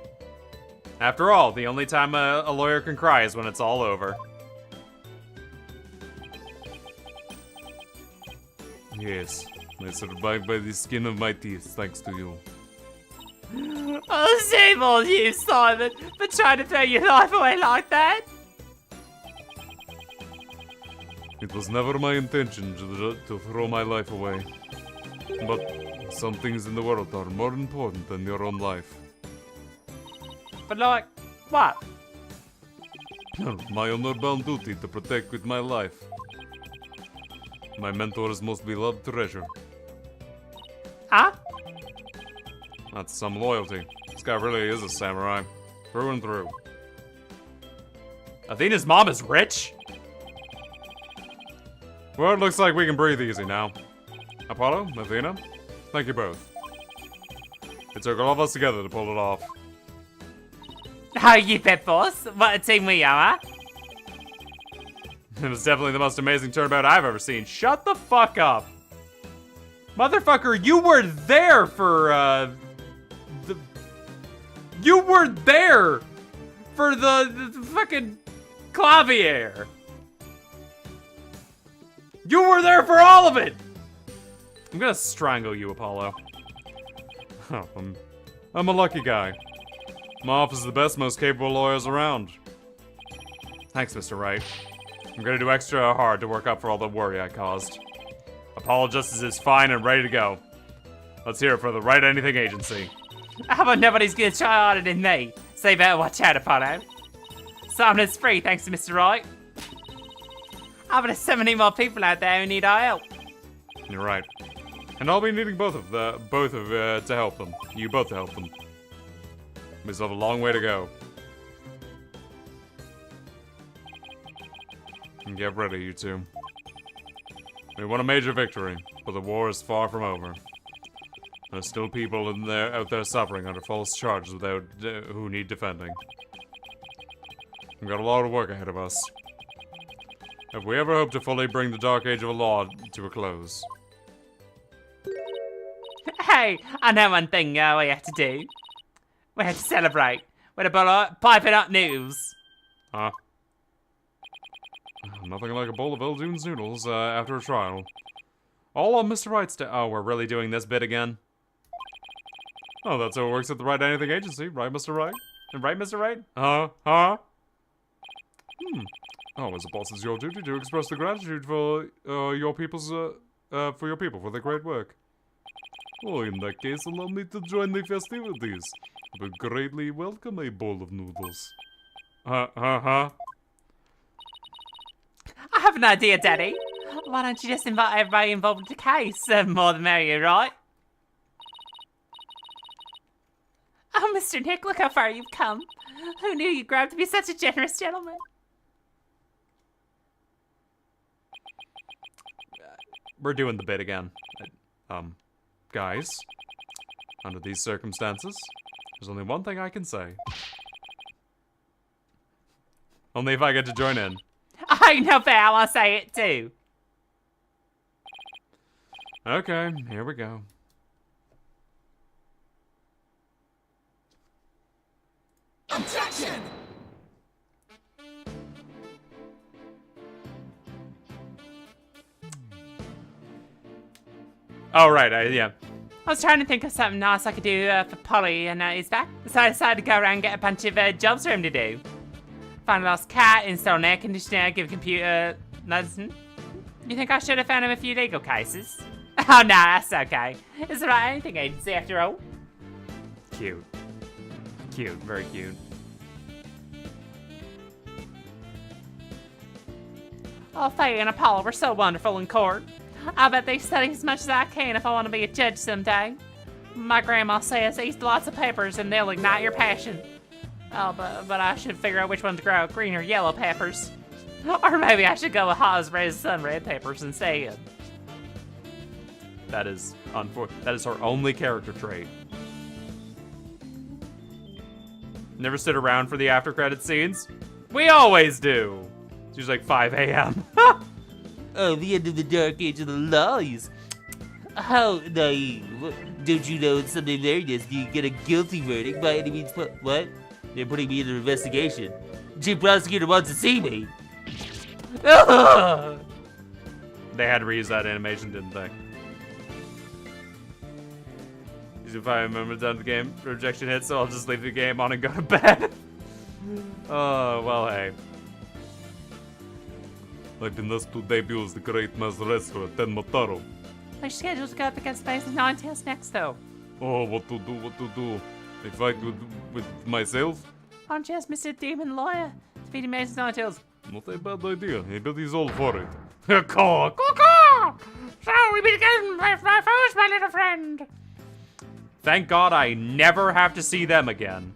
After all, the only time a lawyer can cry is when it's all over. Yes, I survived by the skin of my teeth, thanks to you. Oh, shame on you, Simon, for trying to throw your life away like that. It was never my intention to throw my life away. But some things in the world are more important than your own life. But like, what? My honor-bound duty to protect with my life. My mentor's most beloved treasure. Huh? That's some loyalty. This guy really is a samurai. Through and through. Athena's mom is rich? Well, it looks like we can breathe easy now. Apollo, Athena, thank you both. It took all of us together to pull it off. Oh, you bet, boss. What a team we are, huh? It was definitely the most amazing turnabout I've ever seen. Shut the fuck up. Motherfucker, you were there for, You were there for the fucking clavier. You were there for all of it. I'm gonna strangle you, Apollo. Oh, I'm a lucky guy. My office is the best, most capable lawyers around. Thanks, Mr. Wright. I'm gonna do extra hard to work up for all the worry I caused. Apollo Justice is fine and ready to go. Let's hear it for the Right Anything Agency. How about nobody's gonna try harder than me? So you better watch out, Apollo. Summon's free, thanks to Mr. Wright. How about 70 more people out there who need our help? You're right. And I'll be needing both of to help them. You both to help them. We still have a long way to go. And get ready, you two. We won a major victory, but the war is far from over. There's still people out there suffering under false charges who need defending. We've got a lot of work ahead of us. If we ever hope to fully bring the dark age of the law to a close. Hey, I know one thing we have to do. We have to celebrate with a bowl of piping hot news. Huh? Nothing like a bowl of Eldune's noodles after a trial. All on Mr. Wright's Oh, we're really doing this bit again? Oh, that's how it works at the Right Anything Agency, right, Mr. Wright? Right, Mr. Wright? Huh? Oh, as a boss, it's your duty to express the gratitude for your people for their great work. Oh, in that case, allow me to join the festivities. I would greatly welcome a bowl of noodles. I have an idea, Daddy. Why don't you just invite everybody involved in the case? More the merrier, right? Oh, Mr. Nick, look how far you've come. Who knew you'd grow up to be such a generous gentleman? We're doing the bit again. Guys, under these circumstances, there's only one thing I can say. Only if I get to join in. I know, but I want to say it too. Okay, here we go. Objection! Oh, right, yeah. I was trying to think of something nice I could do for Polly and he's back. So I decided to go around and get a bunch of jobs for him to do. Find a lost cat, install an air conditioner, give a computer medicine. You think I should have found him a few legal cases? Oh, no, that's okay. It's the Right Anything Agency after all. Cute. Cute, very cute. Oh, Faye and Apollo were so wonderful in court. I bet they study as much as I can if I want to be a judge someday. My grandma says eat lots of peppers and they'll ignite your passion. Oh, but I should figure out which one to grow, green or yellow peppers. Or maybe I should go with hot as red as sun red peppers instead. That is her only character trait. Never sit around for the after credit scenes? We always do! It's usually like 5 a.m. Oh, the end of the dark age of the laws. How naive. Don't you know it's something very nice? You get a guilty verdict by any means. What? They're putting me in an investigation. Chief prosecutor wants to see me. They had to reuse that animation, didn't they? If I remember done the game, rejection hits, so I'll just leave the game on and go to bed. Oh, well, hey. Like the next 2 debuts, the great master wrestler, Ten Motaro. We're scheduled to go up against Space and Ninetales next, though. Oh, what to do? A fight with myself? Why don't you ask Mr. Demon Lawyer to beat Amazing Ninetales? Not a bad idea. I bet he's all for it. Caw! So we begin with my foes, my little friend. Thank God I never have to see them again.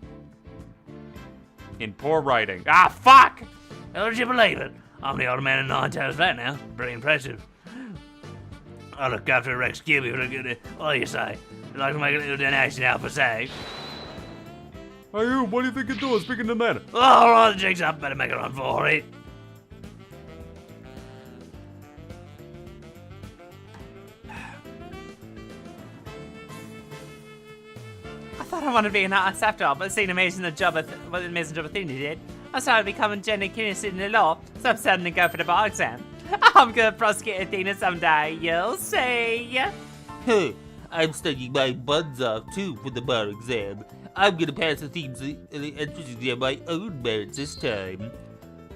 In poor writing. Ah, fuck! How did you believe it? I'm the old man in Ninetales right now. Pretty impressive. I look after Rex Gibby for a good. What do you say? I'd like to make a little donation out for say. Hey, you, what do you think you're doing speaking to men? Oh, alright, jigs up. Better make a run for it. I thought I wanted to be an artist after all, but seeing amazing job of thing he did, I started becoming Jenny Kinnison in the law, so I'm starting to go for the bar exam. I'm gonna prosecute Athena someday, you'll see. Hey, I'm studying my buns off too for the bar exam. I'm gonna pass the entrance exam my own merits this time.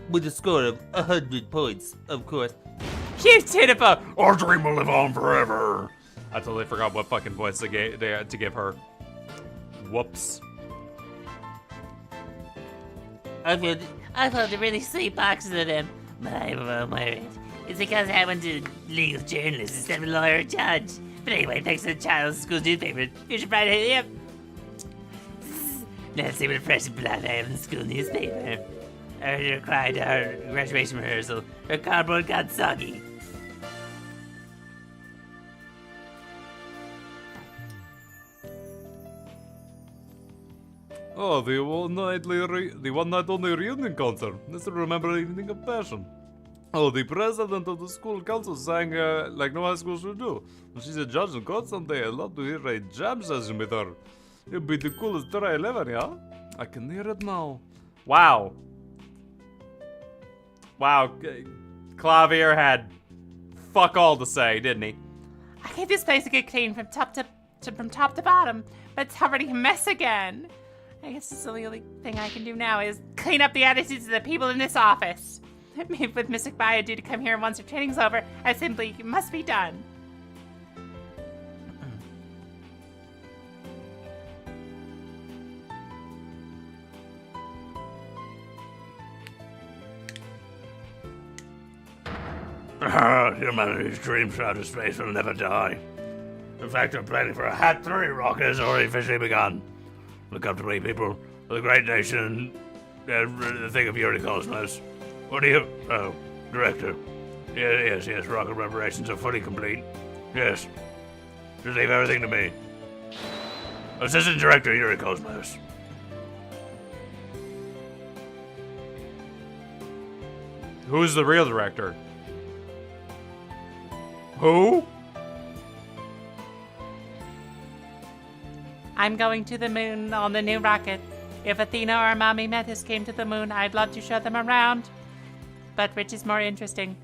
With a score of 100 points, of course. You Jennifer! Our dream will live on forever. I totally forgot what fucking points to give her. Whoops. I found a really sweet box of them, but I won't wear it. It's because I went to legal journalist instead of a lawyer or judge. But anyway, thanks to the child's school newspaper, you should write it up. Let's see what fresh blood I have in the school newspaper. I heard her cry to her graduation rehearsal. Her cardboard got soggy. Oh, the one night only reunion concert. Let's remember evening of passion. Oh, the president of the school council sang like no high school should do. When she's a judge in court someday, I'd love to hear a jam session with her. It'd be the coolest trial ever, yeah? I can hear it now. Wow. Wow. Clavier had fuck all to say, didn't he? I gave this place a good clean from top to bottom, but it's already a mess again. I guess the only thing I can do now is clean up the attitudes of the people in this office. With Miss Akbaya due to come here once her training's over, I simply must be done. Humanity's dream shrouded space will never die. In fact, I'm planning for a Hat 3 rocket has already officially begun. Look up to me, people. The great nation, the thing of Yuri Cosmos. What do you... Oh, director. Yes, rocket preparations are fully complete. Yes. Just leave everything to me. Assistant Director Yuri Cosmos. Who's the real director? Who? I'm going to the moon on the new rocket. If Athena or Mommy Metis came to the moon, I'd love to show them around. But which is more interesting,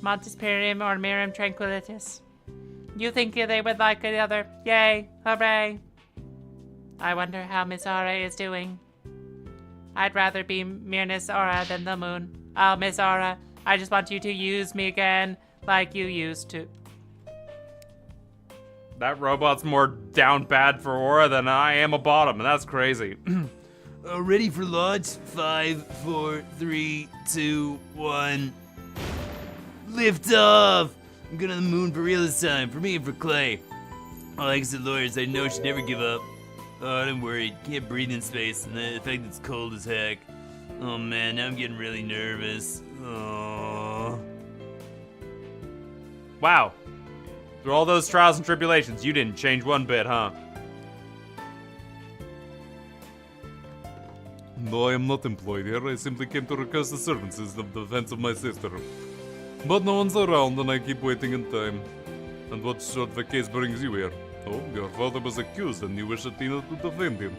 Montespirium or Mirum Tranquillitas? You think they would like the other? Yay, hooray. I wonder how Miss Aura is doing. I'd rather be Miss Aura than the moon. Oh, Miss Aura, I just want you to use me again like you used to. That robot's more down bad for Aura than I am a bottom, and that's crazy. Ready for launch? 5, 4, 3, 2, 1. Lift off! I'm going to the moon for real this time, for me and for Clay. Oh, like I said, lawyers, I know should never give up. Oh, don't worry, can't breathe in space, and the fact it's cold as heck. Oh man, now I'm getting really nervous. Oh. Wow. Through all those trials and tribulations, you didn't change one bit, huh? No, I am not employed here. I simply came to request the services of the defense of my sister. But no one's around and I keep waiting in time. And what sort of a case brings you here? Oh, your father was accused and you wish Athena to defend him.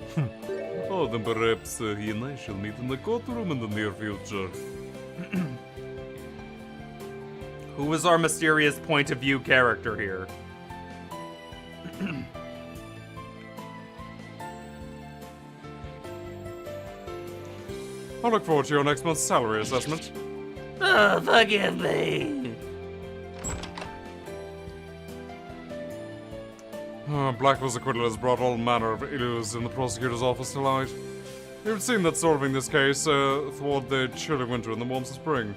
Oh, then perhaps he and I shall meet in the courtroom in the near future. Who is our mysterious point of view character here? I look forward to your next month's salary assessment. Oh, forgive me. Blackwell's acquittal has brought all manner of ills in the prosecutor's office to light. It would seem that solving this case thwart the chilly winter and the warm spring.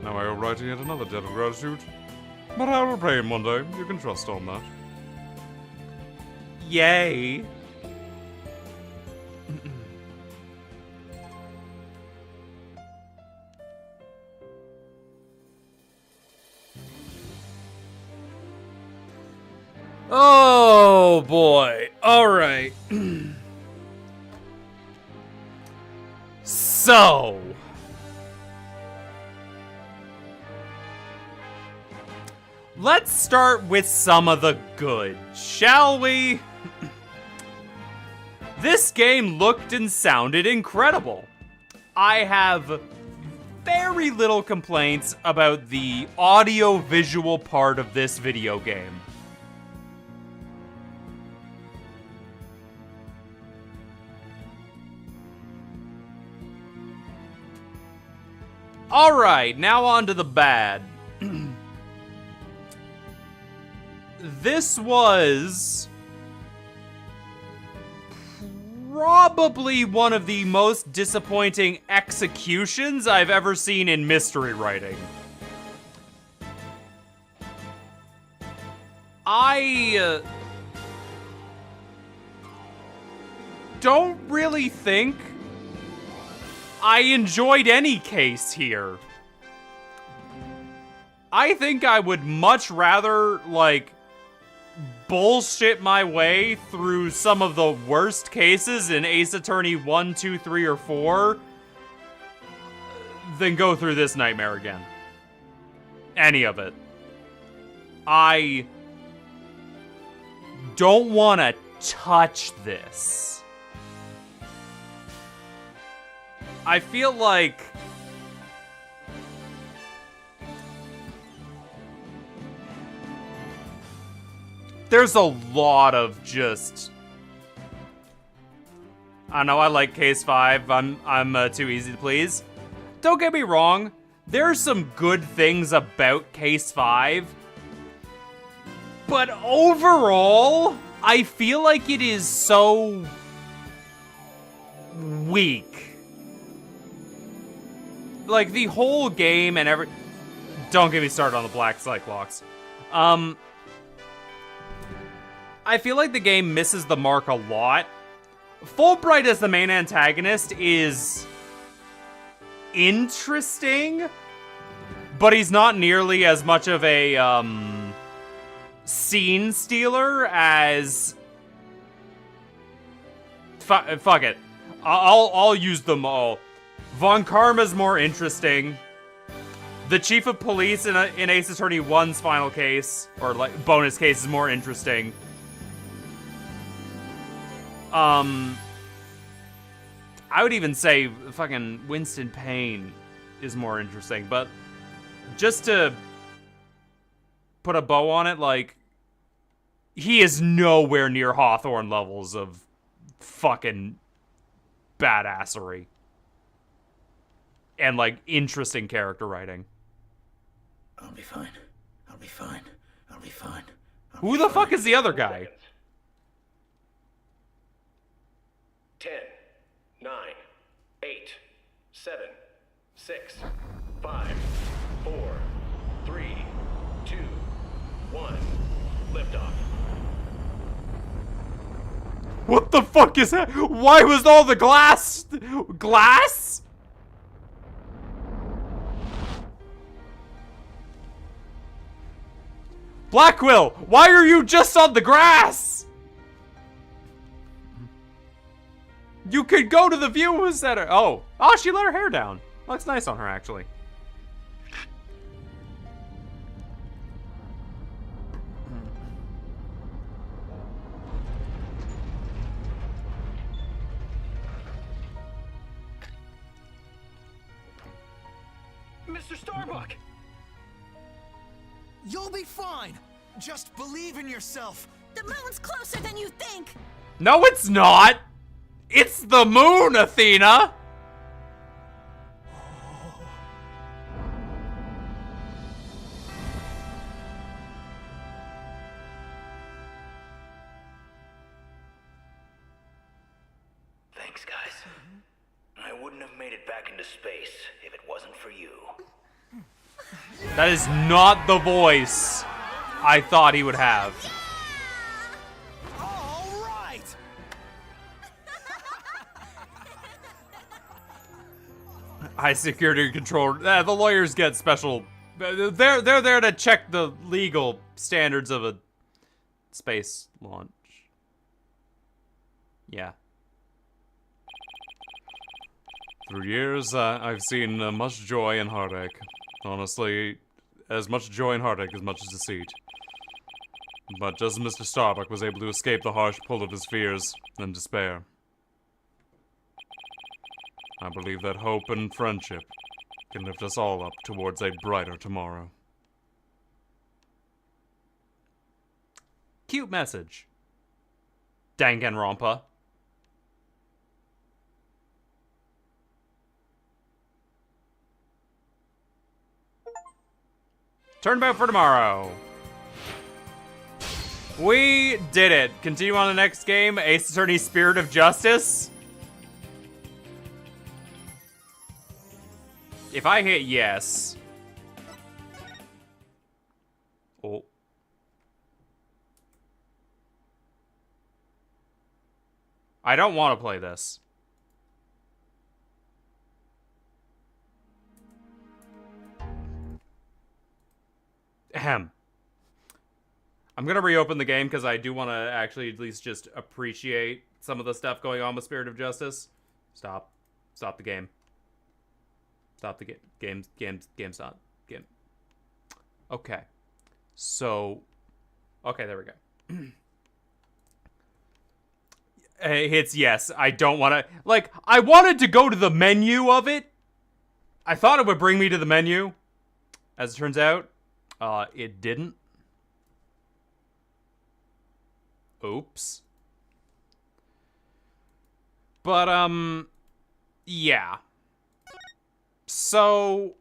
Now I owe writing yet another debt of gratitude. But I will pay him one day. You can trust on that. Yay! Oh boy. All right. So, let's start with some of the good, shall we? This game looked and sounded incredible. I have very little complaints about the audio-visual part of this video game. Alright, now on to the bad. This was probably one of the most disappointing executions I've ever seen in mystery writing. I don't really think I enjoyed any case here. I think I would much rather, like, bullshit my way through some of the worst cases in Ace Attorney 1, 2, 3, or 4 than go through this nightmare again. Any of it. I don't want to touch this. I feel like there's a lot of just, I know I like Case 5. I'm too easy to please. Don't get me wrong. There's some good things about Case 5. But overall, I feel like it is so weak. Like, the whole game and every... Don't get me started on the Black Cyclops. I feel like the game misses the mark a lot. Fulbright as the main antagonist is interesting, but he's not nearly as much of a scene stealer as... Fuck it. I'll use them all. Von Karma's more interesting. The Chief of Police in Ace Attorney 1's final case, or like bonus case, is more interesting. I would even say fucking Winston Payne is more interesting, but just to put a bow on it, like, he is nowhere near Hawthorne levels of fucking badassery. And, like, interesting character writing. I'll be fine. I'll be fine. I'll be fine. Who the fuck is the other guy? 10, 9, 8, 7, 6, 5, 4, 3, 2, 1. Liftoff. What the fuck is that? Why was all the glass? Glass? Blackwell, why are you just on the grass? You could go to the view center. Oh, she let her hair down. Looks nice on her, actually. Mr. Starbuck! You'll be fine. Just believe in yourself. The moon's closer than you think. No, it's not. It's the moon, Athena. Thanks, guys. I wouldn't have made it back into space if it wasn't for you. That is not the voice I thought he would have. All right. High security control. The lawyers get special. They're there to check the legal standards of a space launch. Yeah. Through years, I've seen much joy and heartache. Honestly, as much joy and heartache as much as deceit. But just as Mr. Starbuck was able to escape the harsh pull of his fears and despair, I believe that hope and friendship can lift us all up towards a brighter tomorrow. Cute message. Danganronpa. Turnabout for tomorrow. We did it. Continue on the next game. Ace Attorney Spirit of Justice. If I hit yes. Oh. I don't want to play this. Ahem. I'm gonna reopen the game because I do want to actually at least just appreciate some of the stuff going on with Spirit of Justice. Stop. Stop the game. Stop the game. Game stop. Game. Okay. So. Okay, there we go. It's yes. I don't want to. Like, I wanted to go to the menu of it. I thought it would bring me to the menu. As it turns out, it didn't. Oops. But, yeah. So...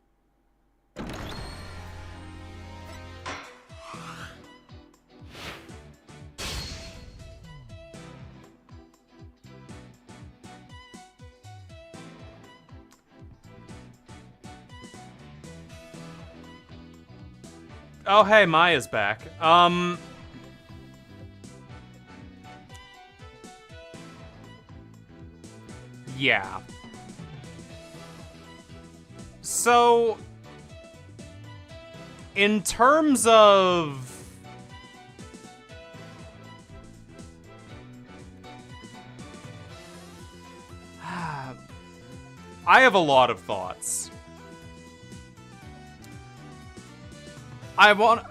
Oh, hey, Maya's back. Yeah. So, in terms of... I have a lot of thoughts.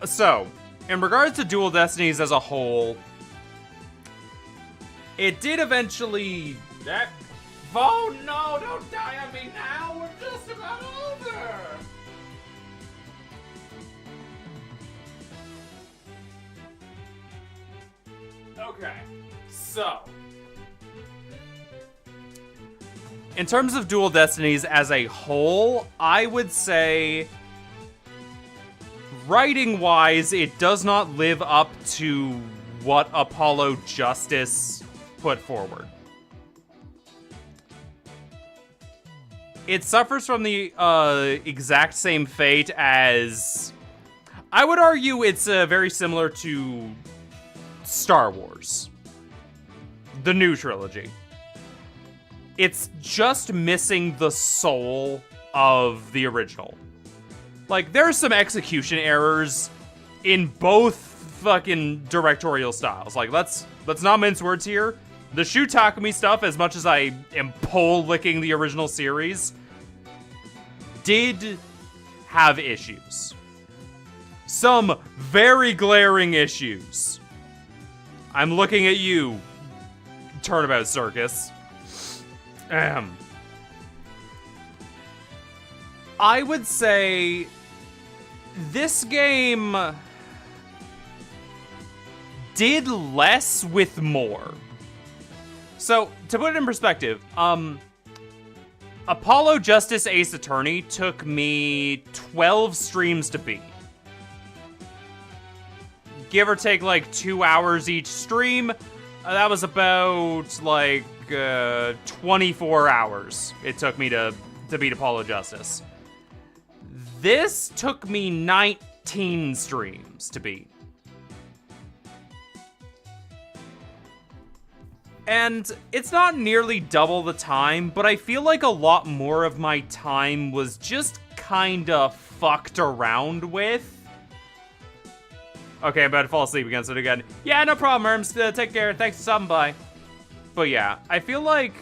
So, in regards to Dual Destinies as a whole, it did eventually... Oh no, don't die on me now! We're just about over! Okay, so... in terms of Dual Destinies as a whole, I would say... writing-wise, it does not live up to what Apollo Justice put forward. It suffers from the exact same fate as... I would argue it's very similar to Star Wars. The new trilogy. It's just missing the soul of the original. Like, there's some execution errors in both fucking directorial styles. Like, let's not mince words here. The Shu Takumi stuff, as much as I am pole-licking the original series, did have issues. Some very glaring issues. I'm looking at you, Turnabout Circus. I would say this game did less with more. So, to put it in perspective, Apollo Justice Ace Attorney took me 12 streams to beat. Give or take like 2 hours each stream. That was about like 24 hours it took me to beat Apollo Justice. This took me 19 streams to beat. And it's not nearly double the time, but I feel like a lot more of my time was just kinda fucked around with. Okay, I'm about to fall asleep again, so again. Yeah, no problem, Erms. Take care. Thanks for stopping by. But yeah, I feel like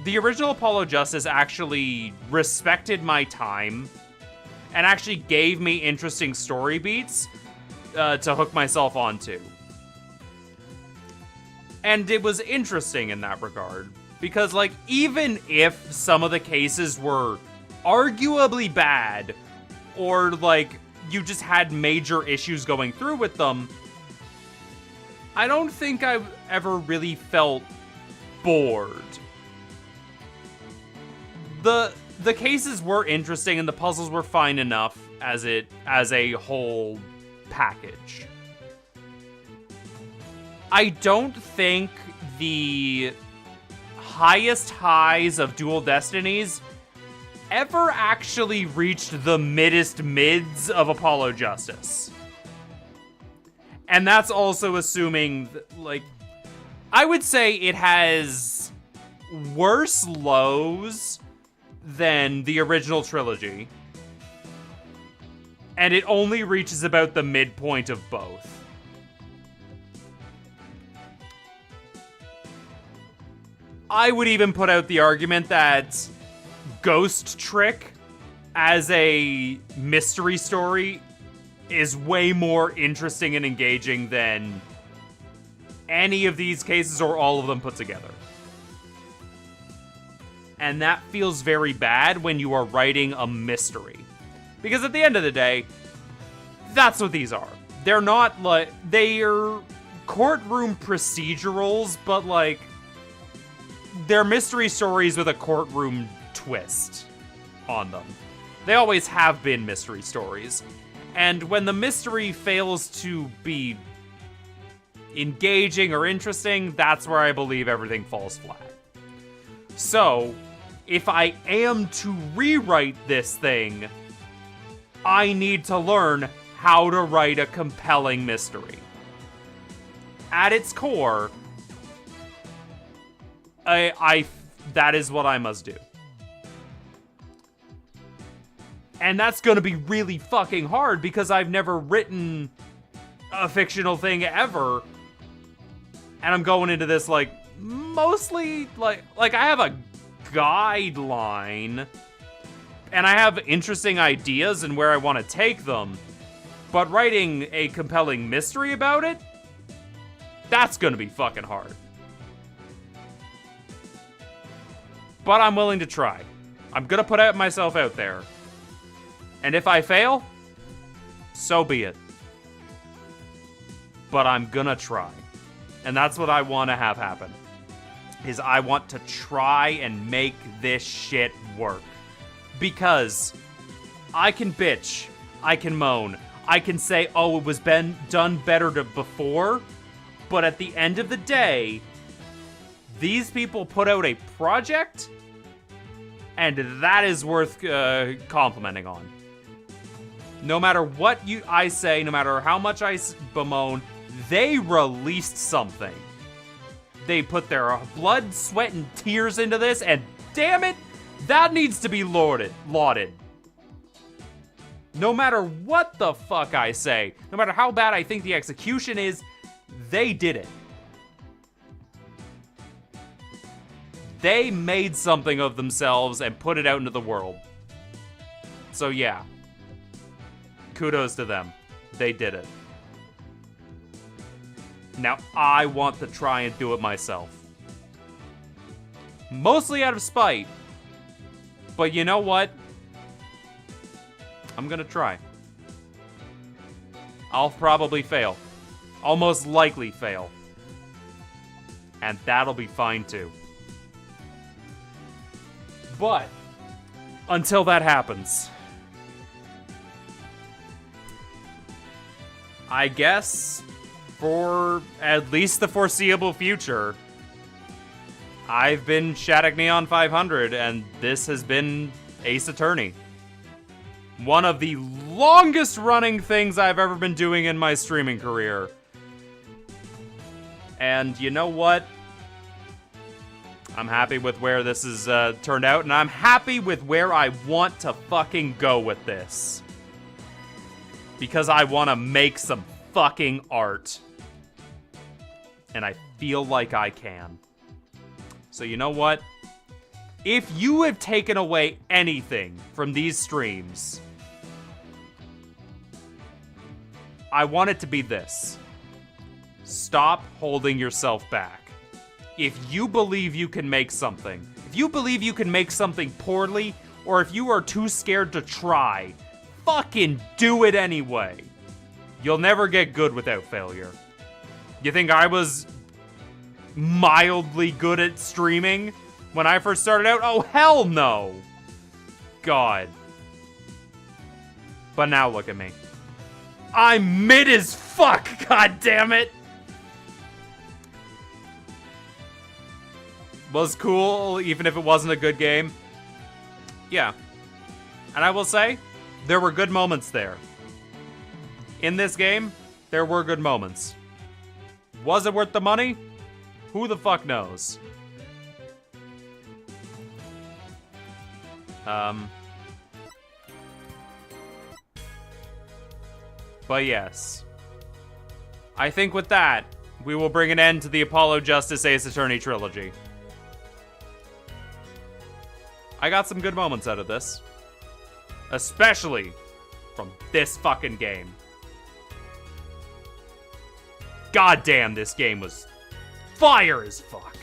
the original Apollo Justice actually respected my time and actually gave me interesting story beats to hook myself onto. And it was interesting in that regard. Because, like, even if some of the cases were arguably bad, or, like, you just had major issues going through with them, I don't think I've ever really felt bored. The cases were interesting and the puzzles were fine enough as a whole package. I don't think the highest highs of Dual Destinies ever actually reached the mids of Apollo Justice. And that's also assuming, like, I would say it has worse lows than the original trilogy. And it only reaches about the midpoint of both. I would even put out the argument that Ghost Trick as a mystery story is way more interesting and engaging than any of these cases or all of them put together. And that feels very bad when you are writing a mystery. Because at the end of the day, that's what these are. They're not like, they're courtroom procedurals, but like, they're mystery stories with a courtroom twist on them. They always have been mystery stories. And when the mystery fails to be engaging or interesting, that's where I believe everything falls flat. So, if I am to rewrite this thing, I need to learn how to write a compelling mystery. At its core, that is what I must do. And that's gonna be really fucking hard because I've never written a fictional thing ever. And I'm going into this, like, mostly, like I have a guideline. And I have interesting ideas and where I want to take them. But writing a compelling mystery about it, that's gonna be fucking hard. But I'm willing to try. I'm gonna put myself out there. And if I fail, so be it. But I'm gonna try. And that's what I want to have happen. Is I want to try and make this shit work. Because I can bitch, I can moan, I can say, oh, it was done better before, but at the end of the day, these people put out a project, and that is worth complimenting on. No matter what I say, no matter how much I bemoan, they released something. They put their blood, sweat, and tears into this, and damn it, that needs to be lauded. No matter what the fuck I say, no matter how bad I think the execution is, they did it. They made something of themselves and put it out into the world. So yeah, kudos to them. They did it. Now I want to try and do it myself. Mostly out of spite. But you know what? I'm gonna try. I'll probably fail. I'll most likely fail. And that'll be fine too. But until that happens, I guess for at least the foreseeable future, I've been Shattuck Neon 500, and this has been Ace Attorney. One of the longest running things I've ever been doing in my streaming career. And you know what? I'm happy with where this has turned out, and I'm happy with where I want to fucking go with this. Because I want to make some fucking art. And I feel like I can. So you know what? If you have taken away anything from these streams, I want it to be this. Stop holding yourself back. If you believe you can make something, if you believe you can make something poorly, or if you are too scared to try, fucking do it anyway. You'll never get good without failure. You think I was mildly good at streaming when I first started out? Oh, hell no. God. But now look at me. I'm mid as fuck, god damn it. Was cool, even if it wasn't a good game. Yeah. And I will say, there were good moments there. In this game, there were good moments. Was it worth the money? Who the fuck knows? But yes. I think with that, we will bring an end to the Apollo Justice Ace Attorney trilogy. I got some good moments out of this. Especially from this fucking game. God damn, this game was fire as fuck.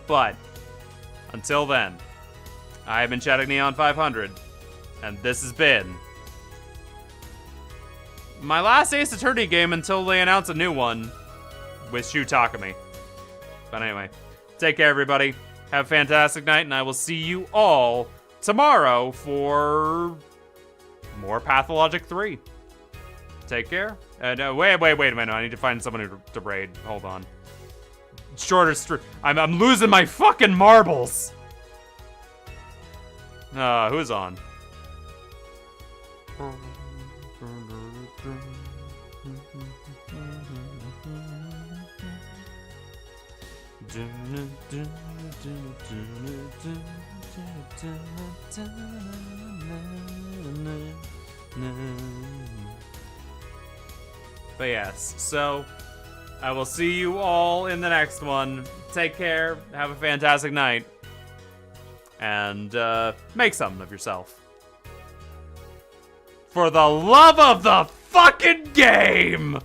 But, until then, I have been Chatting Neon 500, and this has been my last Ace Attorney game until they announce a new one with Shu Takumi. But anyway, take care, everybody. Have a fantastic night, and I will see you all tomorrow for more Pathologic 3. Take care. Wait a minute. I need to find someone to raid. Hold on. Shorter I'm losing my fucking marbles. Who's on? But yes, so I will see you all in the next one. Take care, have a fantastic night, and make something of yourself. For the love of the fucking game!